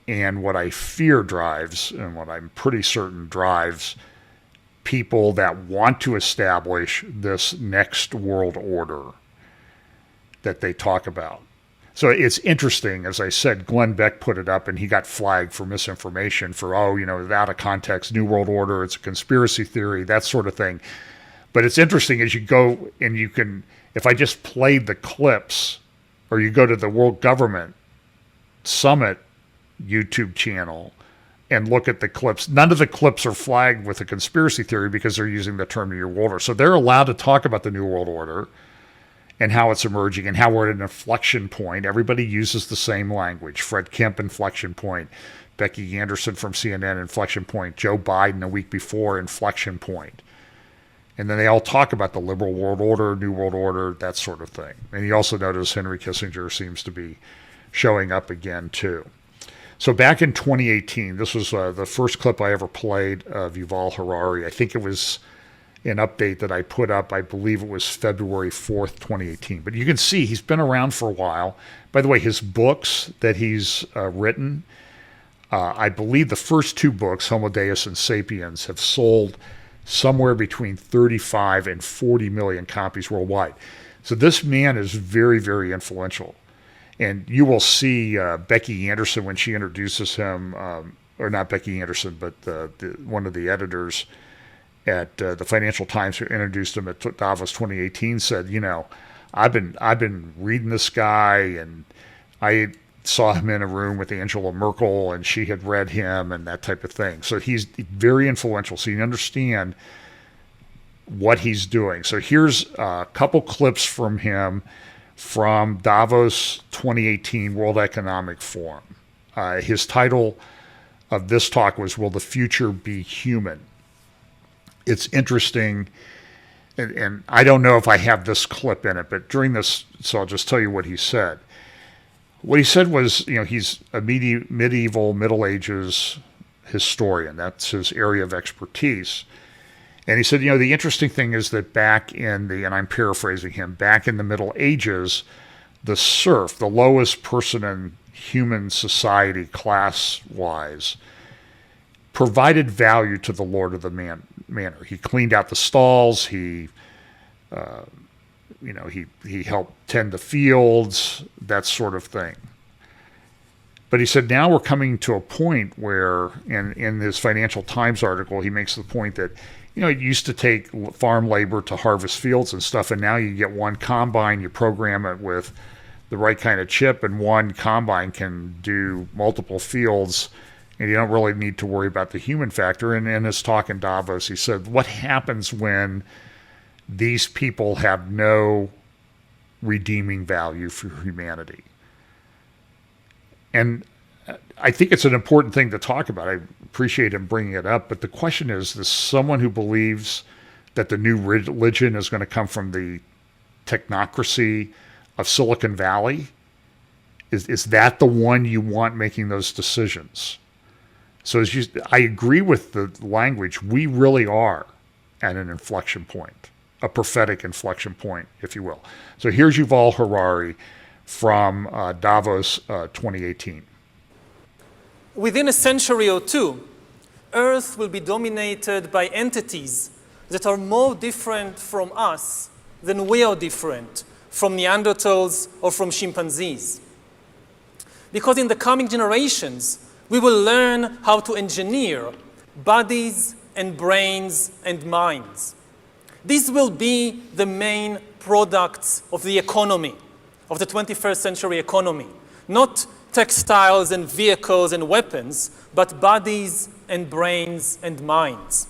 And what I fear drives, and what I'm pretty certain drives, people that want to establish this next world order that they talk about. So it's interesting, as I said, Glenn Beck put it up and he got flagged for misinformation for, out of context, New World Order, it's a conspiracy theory, that sort of thing. But it's interesting as you go and you can, if I just played the clips, or you go to the World Government Summit YouTube channel and look at the clips, none of the clips are flagged with a conspiracy theory because they're using the term New World Order. So they're allowed to talk about the New World Order and how it's emerging and how we're at an inflection point. Everybody uses the same language. Fred Kemp, inflection point. Becky Anderson from CNN, inflection point. Joe Biden a week before, inflection point. And then they all talk about the liberal world order, New World Order, that sort of thing. And you also notice Henry Kissinger seems to be showing up again too. So back in 2018, this was the first clip I ever played of Yuval Harari. I think it was an update that I put up. I believe it was February 4th, 2018. But you can see he's been around for a while. By the way, his books that he's written, I believe the first two books, Homo Deus and Sapiens, have sold somewhere between 35 and 40 million copies worldwide. So this man is very, very influential. And you will see Becky Anderson when she introduces him, or not Becky Anderson, but one of the editors at the Financial Times who introduced him at Davos 2018 said, I've been reading this guy, and I saw him in a room with Angela Merkel, and she had read him and that type of thing. So he's very influential. So you understand what he's doing. So here's a couple clips from him from Davos 2018 World Economic Forum. His title of this talk was, Will the Future Be Human? It's interesting, and I don't know if I have this clip in it, but during this, so I'll just tell you what he said. What he said was, he's a medieval Middle Ages historian. That's his area of expertise. And he said, the interesting thing is that back in and I'm paraphrasing him, back in the Middle Ages, the serf, the lowest person in human society class-wise, provided value to the lord of the manor. He cleaned out the stalls. He helped tend the fields, that sort of thing. But he said now we're coming to a point where, in this Financial Times article, he makes the point that, it used to take farm labor to harvest fields and stuff, and now you get one combine, you program it with the right kind of chip, and one combine can do multiple fields, and you don't really need to worry about the human factor. And in his talk in Davos, he said, what happens when these people have no redeeming value for humanity? And I think it's an important thing to talk about. I appreciate him bringing it up, but the question is someone who believes that the new religion is going to come from the technocracy of Silicon Valley, is that the one you want making those decisions? So I agree with the language. We really are at an inflection point, a prophetic inflection point, if you will. So here's Yuval Harari from Davos 2018.
Within a century or two, Earth will be dominated by entities that are more different from us than we are different from Neanderthals or from chimpanzees. Because in the coming generations, we will learn how to engineer bodies and brains and minds. These will be the main products of the economy, of the 21st century economy. Not textiles and vehicles and weapons, but bodies and brains and minds.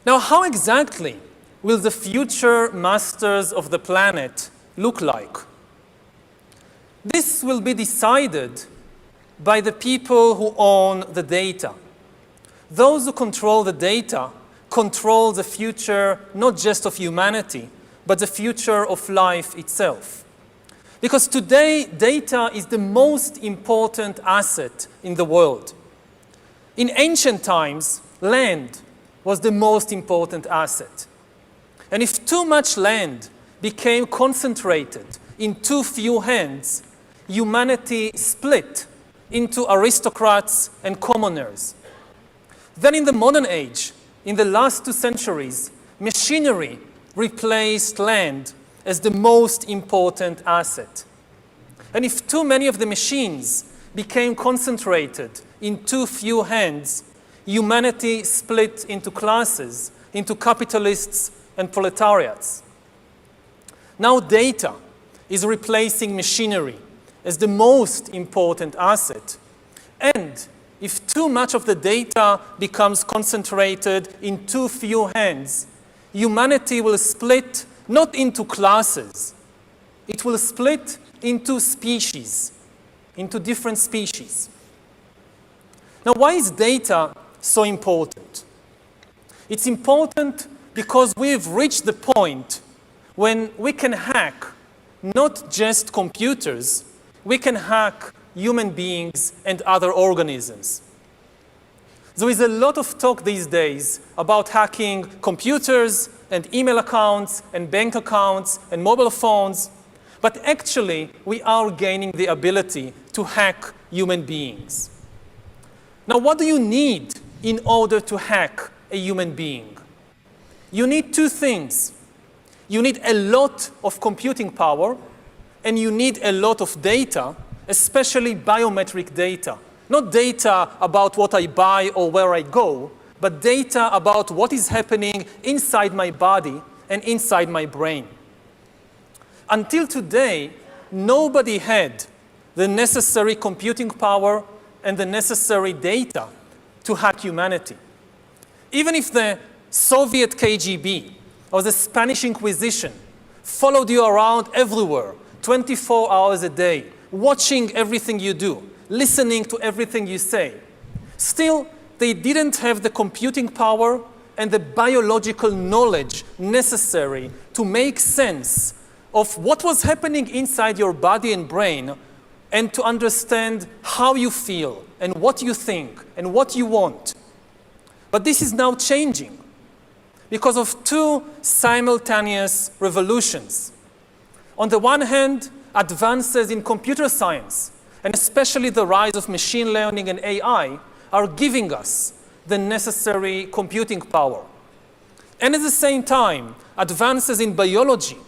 Now, how exactly will the future masters of the planet look like? This will be decided by the people who own the data. Those who control the data control the future not just of humanity, but the future of life itself. Because today, data is the most important asset in the world. In ancient times, land was the most important asset. And if too much land became concentrated in too few hands, humanity split into aristocrats and commoners. Then in the modern age, in the last 2 centuries, machinery replaced land as the most important asset. And if too many of the machines became concentrated in too few hands, humanity split into classes, into capitalists and proletariats. Now data is replacing machinery as the most important asset. And if too much of the data becomes concentrated in too few hands, humanity will split not into classes. It will split into species, into different species. Now, why is data so important? It's important because we've reached the point when we can hack not just computers, we can hack human beings and other organisms. There is a lot of talk these days about hacking computers and email accounts and bank accounts and mobile phones, but actually we are gaining the ability to hack human beings. Now, what do you need in order to hack a human being? You need 2 things. You need a lot of computing power, and you need a lot of data, especially biometric data. Not data about what I buy or where I go, but data about what is happening inside my body and inside my brain. Until today, nobody had the necessary computing power and the necessary data to hack humanity. Even if the Soviet KGB or the Spanish Inquisition followed you around everywhere, 24 hours a day, watching everything you do, listening to everything you say, still, they didn't have the computing power and the biological knowledge necessary to make sense of what was happening inside your body and brain and to understand how you feel and what you think and what you want. But this is now changing because of 2 simultaneous revolutions. On the one hand, advances in computer science, and especially the rise of machine learning and AI, are giving us the necessary computing power. And at the same time, advances in biology,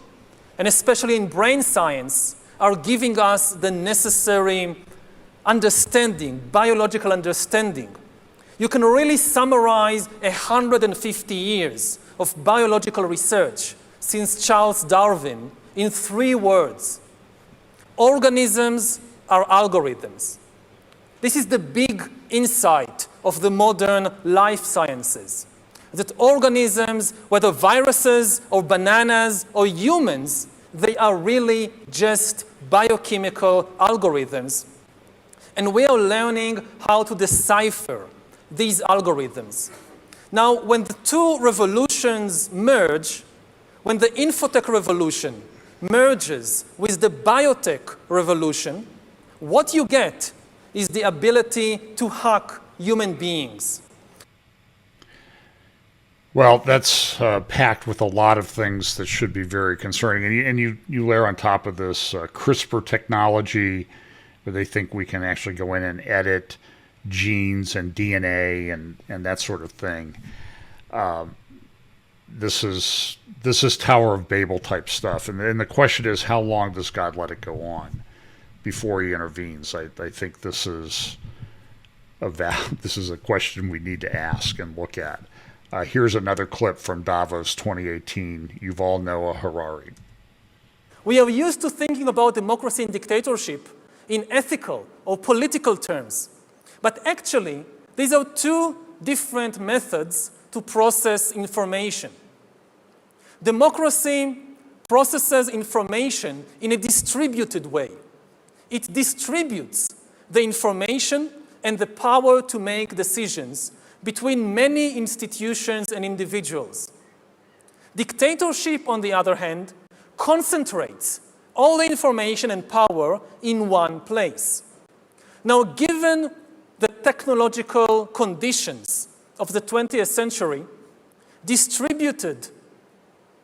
and especially in brain science, are giving us the necessary understanding, biological understanding, you can really summarize 150 years of biological research since Charles Darwin in 3 words. Organisms are algorithms. This is the big insight of the modern life sciences, that organisms, whether viruses or bananas or humans, they are really just biochemical algorithms. And we are learning how to decipher these algorithms. Now, when the 2 revolutions merge, when the infotech revolution merges with the biotech revolution, what you get is the ability to hack human beings.
Well, that's packed with a lot of things that should be very concerning. And you layer on top of this CRISPR technology, where they think we can actually go in and edit genes and DNA and that sort of thing. This is Tower of Babel type stuff. And the question is, how long does God let it go on before he intervenes? I think this is a question we need to ask and look at. Here's another clip from Davos 2018, Yuval Noah Harari.
We are used to thinking about democracy and dictatorship in ethical or political terms. But actually, these are 2 different methods to process information. Democracy processes information in a distributed way. It distributes the information and the power to make decisions between many institutions and individuals. Dictatorship, on the other hand, concentrates all the information and power in one place. Now, given the technological conditions of the 20th century, distributed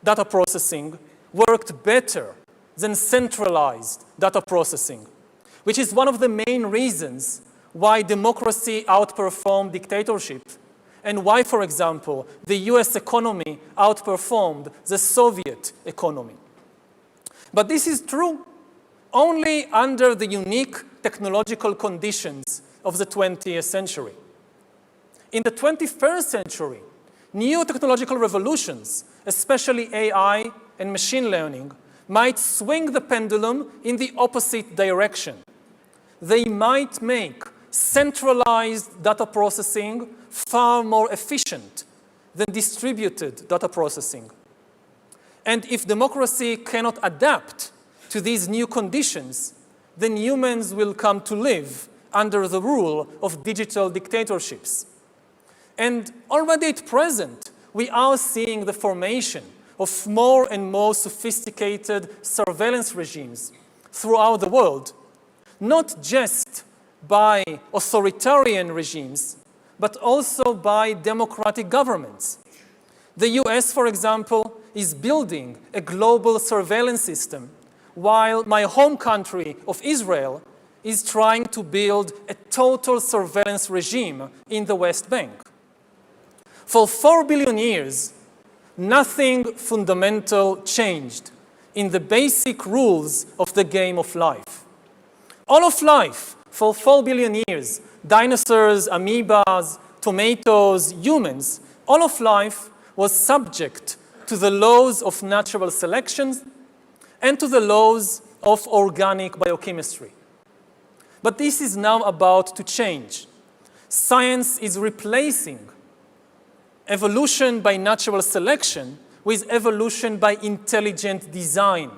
data processing worked better than centralized data processing, which is one of the main reasons why democracy outperformed dictatorship, and why, for example, the US economy outperformed the Soviet economy. But this is true only under the unique technological conditions of the 20th century. In the 21st century, new technological revolutions, especially AI and machine learning, might swing the pendulum in the opposite direction. They might make centralized data processing far more efficient than distributed data processing. And if democracy cannot adapt to these new conditions, then humans will come to live under the rule of digital dictatorships. And already at present, we are seeing the formation of more and more sophisticated surveillance regimes throughout the world, not just by authoritarian regimes, but also by democratic governments. The US, for example, is building a global surveillance system, while my home country of Israel is trying to build a total surveillance regime in the West Bank. For 4 billion years, nothing fundamental changed in the basic rules of the game of life. All of life, for 4 billion years, dinosaurs, amoebas, tomatoes, humans, all of life was subject to the laws of natural selection and to the laws of organic biochemistry. But this is now about to change. Science is replacing evolution by natural selection with evolution by intelligent design.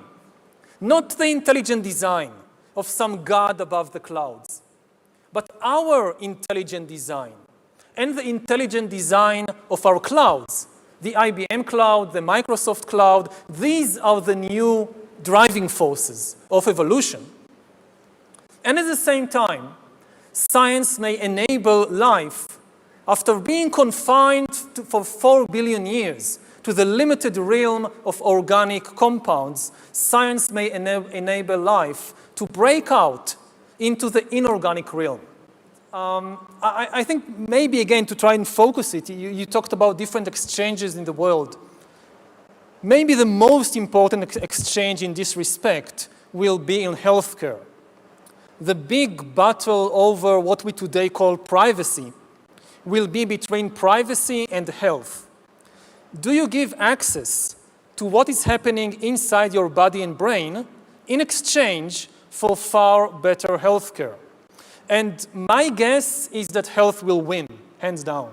Not the intelligent design of some god above the clouds, but our intelligent design and the intelligent design of our clouds, the IBM cloud, the Microsoft cloud. These are the new driving forces of evolution. And at the same time, science may enable life after being confined for 4 billion years to the limited realm of organic compounds. Science may enable life to break out into the inorganic realm. I think maybe, again, to try and focus it, you talked about different exchanges in the world. Maybe the most important exchange in this respect will be in healthcare. the big battle over what we today call privacy will be between privacy and health. Do you give access to what is happening inside your body and brain in exchange for far better healthcare? And my guess is that health will win, hands down.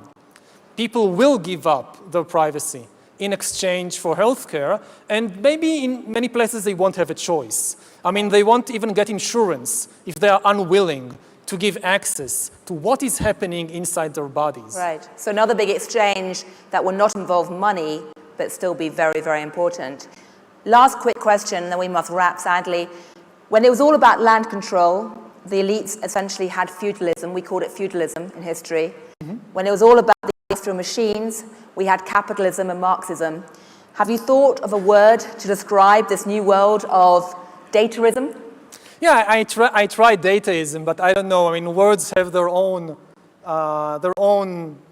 People will give up their privacy in exchange for healthcare, and maybe in many places they won't have a choice. I mean, they won't even get insurance if they are unwilling to give access to what is happening inside their bodies.
Right. So another big exchange that will not involve money, but still be very, very important. Last quick question, then we must wrap, sadly. When it was all about land control, the elites essentially had feudalism. We called it feudalism in history. Mm-hmm. When it was all about the industrial machines, we had capitalism and Marxism. Have you thought of a word to describe this new world of dataism?
Yeah, I tried dataism, but I don't know. I mean, words have their own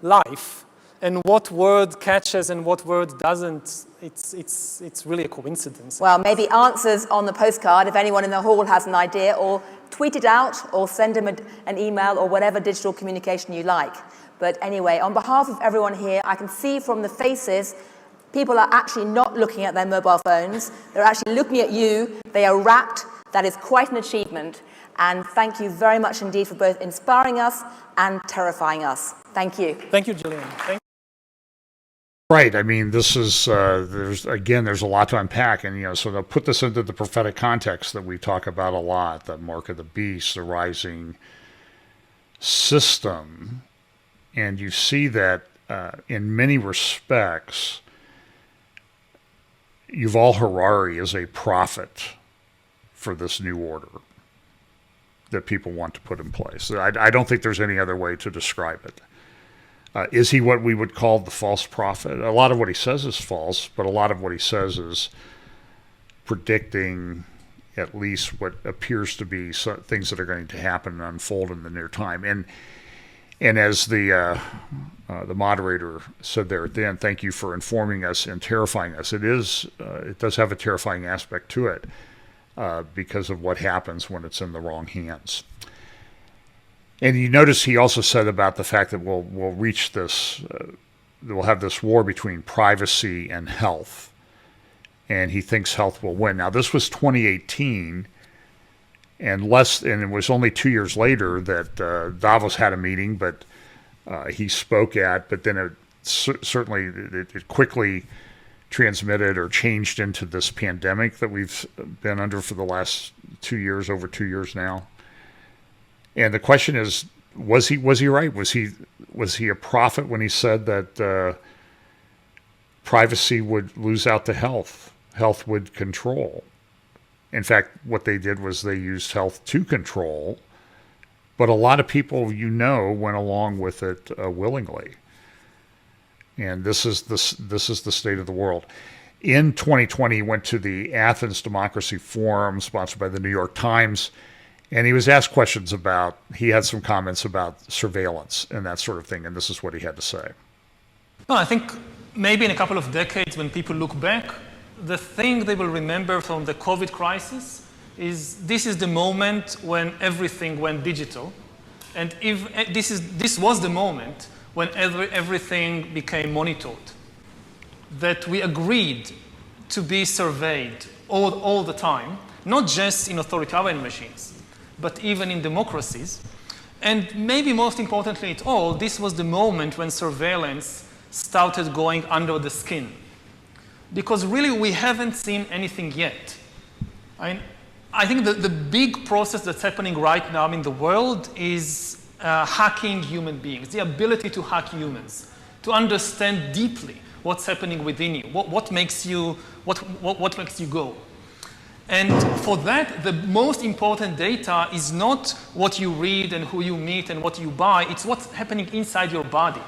life, and what word catches and what word doesn't, it's really a coincidence.
Well, maybe answers on the postcard if anyone in the hall has an idea, or tweet it out, or send them an email, or whatever digital communication you like. But anyway, on behalf of everyone here, I can see from the faces, people are actually not looking at their mobile phones. They're actually looking at you. They are rapt. That is quite an achievement. And thank you very much indeed for both inspiring us and terrifying us. Thank you.
Thank you, Gillian. Thank you.
Right. I mean, this is, there's a lot to unpack. And, so to put this into the prophetic context that we talk about a lot, the mark of the beast, the rising system, and you see that in many respects, Yuval Harari is a prophet for this new order that people want to put in place. I don't think there's any other way to describe it. Is he what we would call the false prophet? A lot of what he says is false, but a lot of what he says is predicting at least what appears to be things that are going to happen and unfold in the near time. And as the moderator said there at the end, thank you for informing us and terrifying us. It does have a terrifying aspect to it because of what happens when it's in the wrong hands. And you notice he also said about the fact that we'll reach this, we'll have this war between privacy and health, and he thinks health will win. Now, this was 2018. And it was only 2 years later that Davos had a meeting, but he spoke at. But then it quickly transmitted or changed into this pandemic that we've been under for the last 2 years, over 2 years now. And the question is, was he right? Was he a prophet when he said that privacy would lose out to health? Health would control. In fact, what they did was they used health to control, but a lot of people, went along with it willingly. And this is the state of the world. In 2020, he went to the Athens Democracy Forum, sponsored by the New York Times, and he was asked questions he had some comments about surveillance and that sort of thing, and this is what he had to say.
No, I think maybe in a couple of decades when people look back, the thing they will remember from the COVID crisis is this is the moment when everything went digital. And if this was the moment when everything became monitored, that we agreed to be surveyed all the time, not just in authoritarian regimes, but even in democracies. And maybe most importantly at all, this was the moment when surveillance started going under the skin. Because really, we haven't seen anything yet. I think the big process that's happening right now in the world is hacking human beings, the ability to hack humans, to understand deeply what's happening within you, what makes you go. And for that, the most important data is not what you read and who you meet and what you buy, it's what's happening inside your body.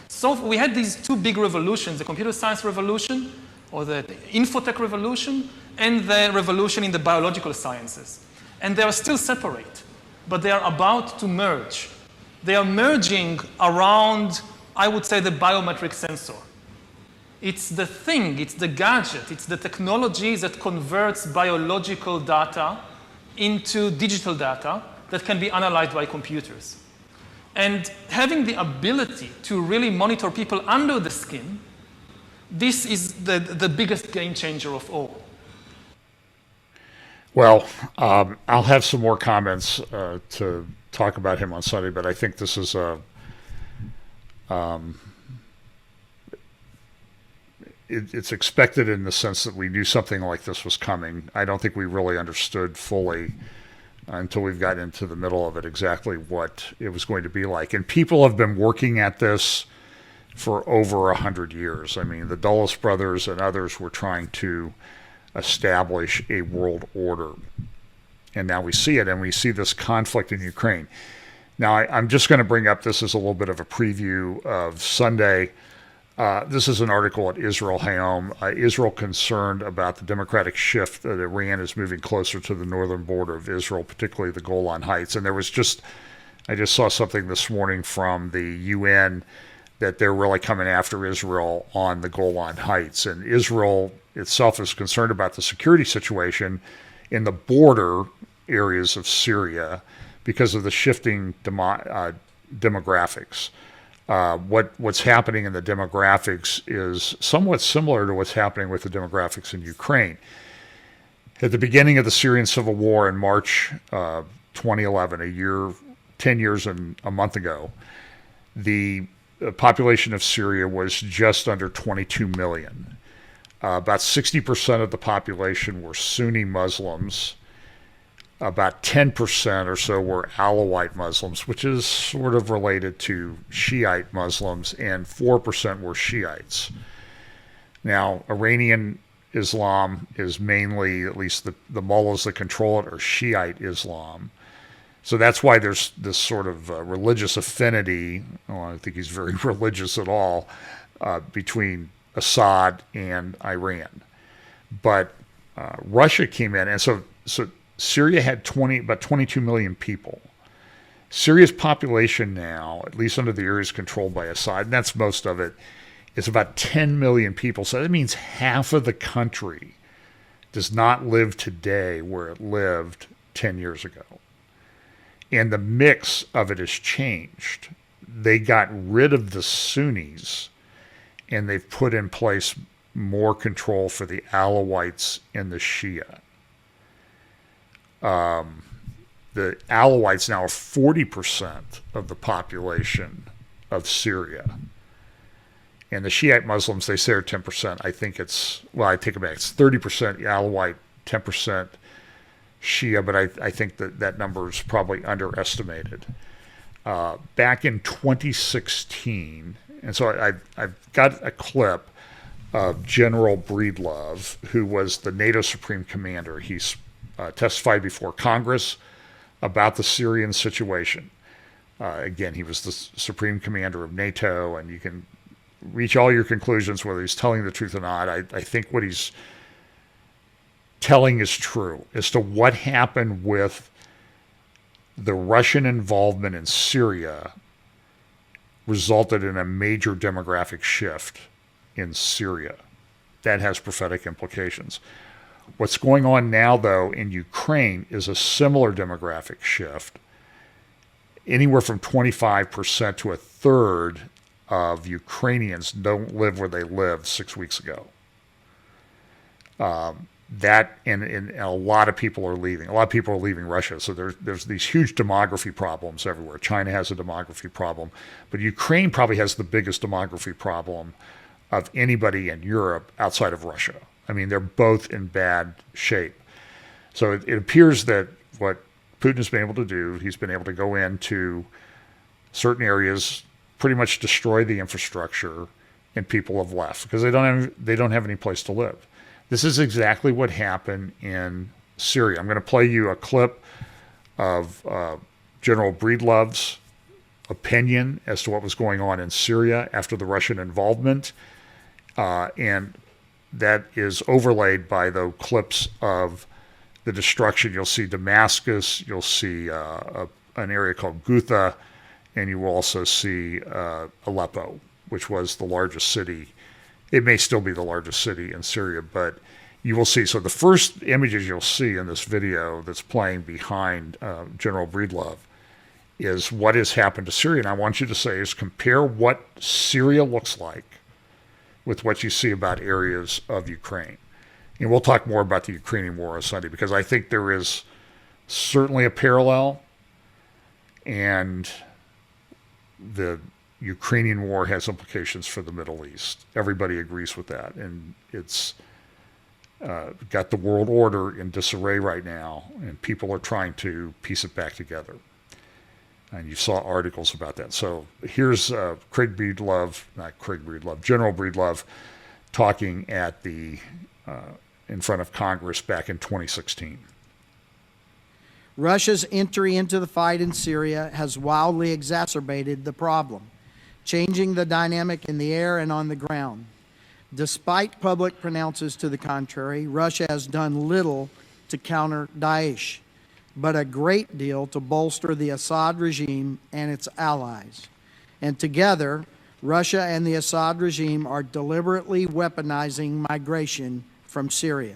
So we had these two big revolutions, the computer science revolution, or the infotech revolution, and the revolution in the biological sciences. And they are still separate, but they are about to merge. They are merging around, I would say, the biometric sensor. It's the thing, it's the gadget, it's the technology that converts biological data into digital data that can be analyzed by computers. And having the ability to really monitor people under the skin, this is the biggest game changer of all.
Well, I'll have some more comments to talk about him on Sunday, but I think this is it's expected in the sense that we knew something like this was coming. I don't think we really understood fully until we've gotten into the middle of it exactly what it was going to be like. And people have been working at this for over 100 years. I mean, the Dulles brothers and others were trying to establish a world order. And now we see it, and we see this conflict in Ukraine. Now, I'm just going to bring up, this as a little bit of a preview of Sunday. This is an article at Israel Hayom. Israel concerned about the democratic shift that Iran is moving closer to the northern border of Israel, particularly the Golan Heights. And I just saw something this morning from the UN that they're really coming after Israel on the Golan Heights. And Israel itself is concerned about the security situation in the border areas of Syria because of the shifting demographics. What's happening in the demographics is somewhat similar to what's happening with the demographics in Ukraine. At the beginning of the Syrian civil war in March 2011, 10 years and a month ago, the population of Syria was just under 22 million. About 60% of the population were Sunni Muslims. About 10% or so were Alawite Muslims, which is sort of related to Shiite Muslims, and 4% were Shiites. Now, Iranian Islam is mainly, at least the mullahs that control it, are Shiite Islam. So that's why there's this sort of religious affinity, well, I don't think he's very religious at all, between Assad and Iran. But Russia came in, and so Syria had about 22 million people. Syria's population now, at least under the areas controlled by Assad, and that's most of it, is about 10 million people. So that means half of the country does not live today where it lived 10 years ago. And the mix of it has changed. They got rid of the Sunnis, and they've put in place more control for the Alawites and the Shia. The Alawites now are 40% of the population of Syria. And the Shiite Muslims, they say, are 10%. I think I take it back. It's 30% Alawite, 10% Shia, but I think that number is probably underestimated. Back in 2016, and so I've got a clip of General Breedlove, who was the NATO Supreme Commander. He's testified before Congress about the Syrian situation. Again, he was the Supreme Commander of NATO, and you can reach all your conclusions whether he's telling the truth or not. I think what he's telling is true as to what happened with the Russian involvement in Syria resulted in a major demographic shift in Syria. That has prophetic implications. What's going on now, though, in Ukraine is a similar demographic shift. Anywhere from 25% to a third of Ukrainians don't live where they lived 6 weeks ago. And a lot of people are leaving. A lot of people are leaving Russia. So there's these huge demography problems everywhere. China has a demography problem, but Ukraine probably has the biggest demography problem of anybody in Europe outside of Russia. I mean, they're both in bad shape. So it appears that what Putin has been able to do, he's been able to go into certain areas, pretty much destroy the infrastructure, and people have left because they don't have any place to live. This is exactly what happened in Syria. I'm going to play you a clip of General Breedlove's opinion as to what was going on in Syria after the Russian involvement, and that is overlaid by the clips of the destruction. You'll see Damascus, you'll see an area called Ghouta, and you will also see Aleppo, which was the largest city. It may still be the largest city in Syria, but you will see. So the first images you'll see in this video that's playing behind General Breedlove is what has happened to Syria. And I want you to say is compare what Syria looks like with what you see about areas of Ukraine. And we'll talk more about the Ukrainian war on Sunday, because I think there is certainly a parallel, and the Ukrainian war has implications for the Middle East. Everybody agrees with that. And it's got the world order in disarray right now, and people are trying to piece it back together. And you saw articles about that. So here's General Breedlove talking at the in front of Congress back in 2016.
Russia's entry into the fight in Syria has wildly exacerbated the problem, changing the dynamic in the air and on the ground. Despite public pronounces to the contrary, Russia has done little to counter Daesh, but a great deal to bolster the Assad regime and its allies. And together, Russia and the Assad regime are deliberately weaponizing migration from Syria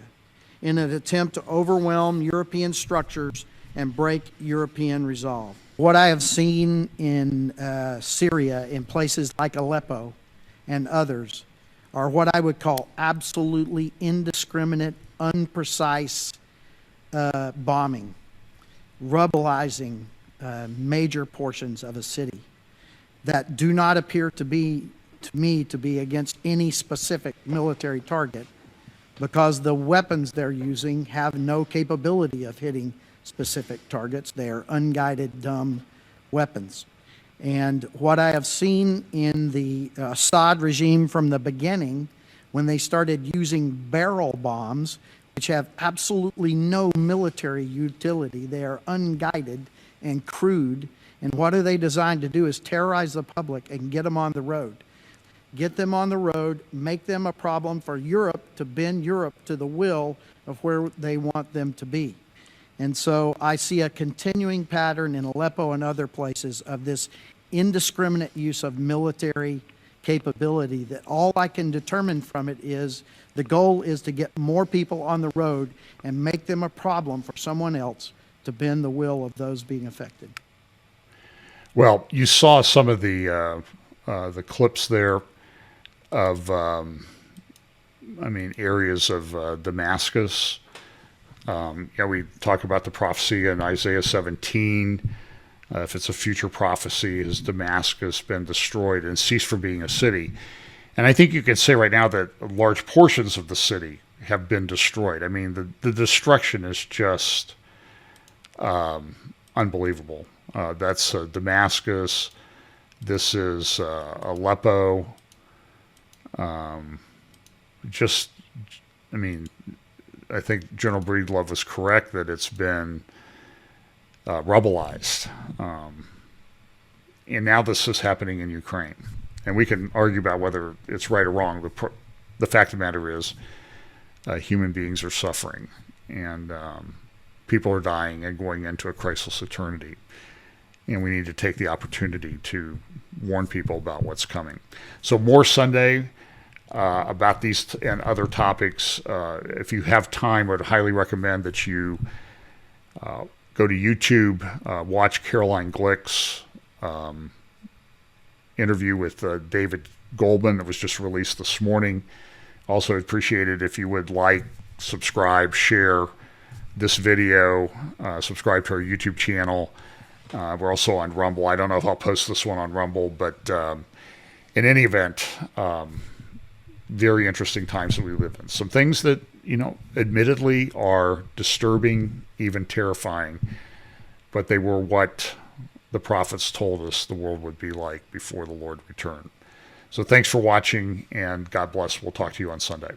in an attempt to overwhelm European structures and break European resolve. What I have seen in Syria, in places like Aleppo and others, are what I would call absolutely indiscriminate, unprecise bombing, rubblizing major portions of a city that do not appear to me to be against any specific military target, because the weapons they're using have no capability of hitting specific targets. They are unguided, dumb weapons. And what I have seen in the Assad regime from the beginning, when they started using barrel bombs, which have absolutely no military utility, they are unguided and crude, and what are they designed to do is terrorize the public and get them on the road. Get them on the road, make them a problem for Europe, to bend Europe to the will of where they want them to be. And so I see a continuing pattern in Aleppo and other places of this indiscriminate use of military capability, that all I can determine from it is the goal is to get more people on the road and make them a problem for someone else to bend the will of those being affected.
Well, you saw some of the clips there of, areas of Damascus. We talk about the prophecy in Isaiah 17. If it's a future prophecy, has Damascus been destroyed and ceased from being a city? And I think you can say right now that large portions of the city have been destroyed. I mean, the destruction is just unbelievable. That's Damascus. This is Aleppo. I think General Breedlove was correct that it's been rubblized. And now this is happening in Ukraine. And we can argue about whether it's right or wrong. The fact of the matter is human beings are suffering, and people are dying and going into a crisis eternity. And we need to take the opportunity to warn people about what's coming. So more Sunday about these and other topics. If you have time, I would highly recommend that you go to YouTube, watch Caroline Glick's interview with David Goldman that was just released this morning. Also appreciate it if you would like, subscribe, share this video, subscribe to our YouTube channel. We're also on Rumble. I don't know if I'll post this one on Rumble, but in any event, very interesting times that we live in. Some things that, admittedly are disturbing, even terrifying, but they were what the prophets told us the world would be like before the Lord returned. So thanks for watching, and God bless. We'll talk to you on Sunday.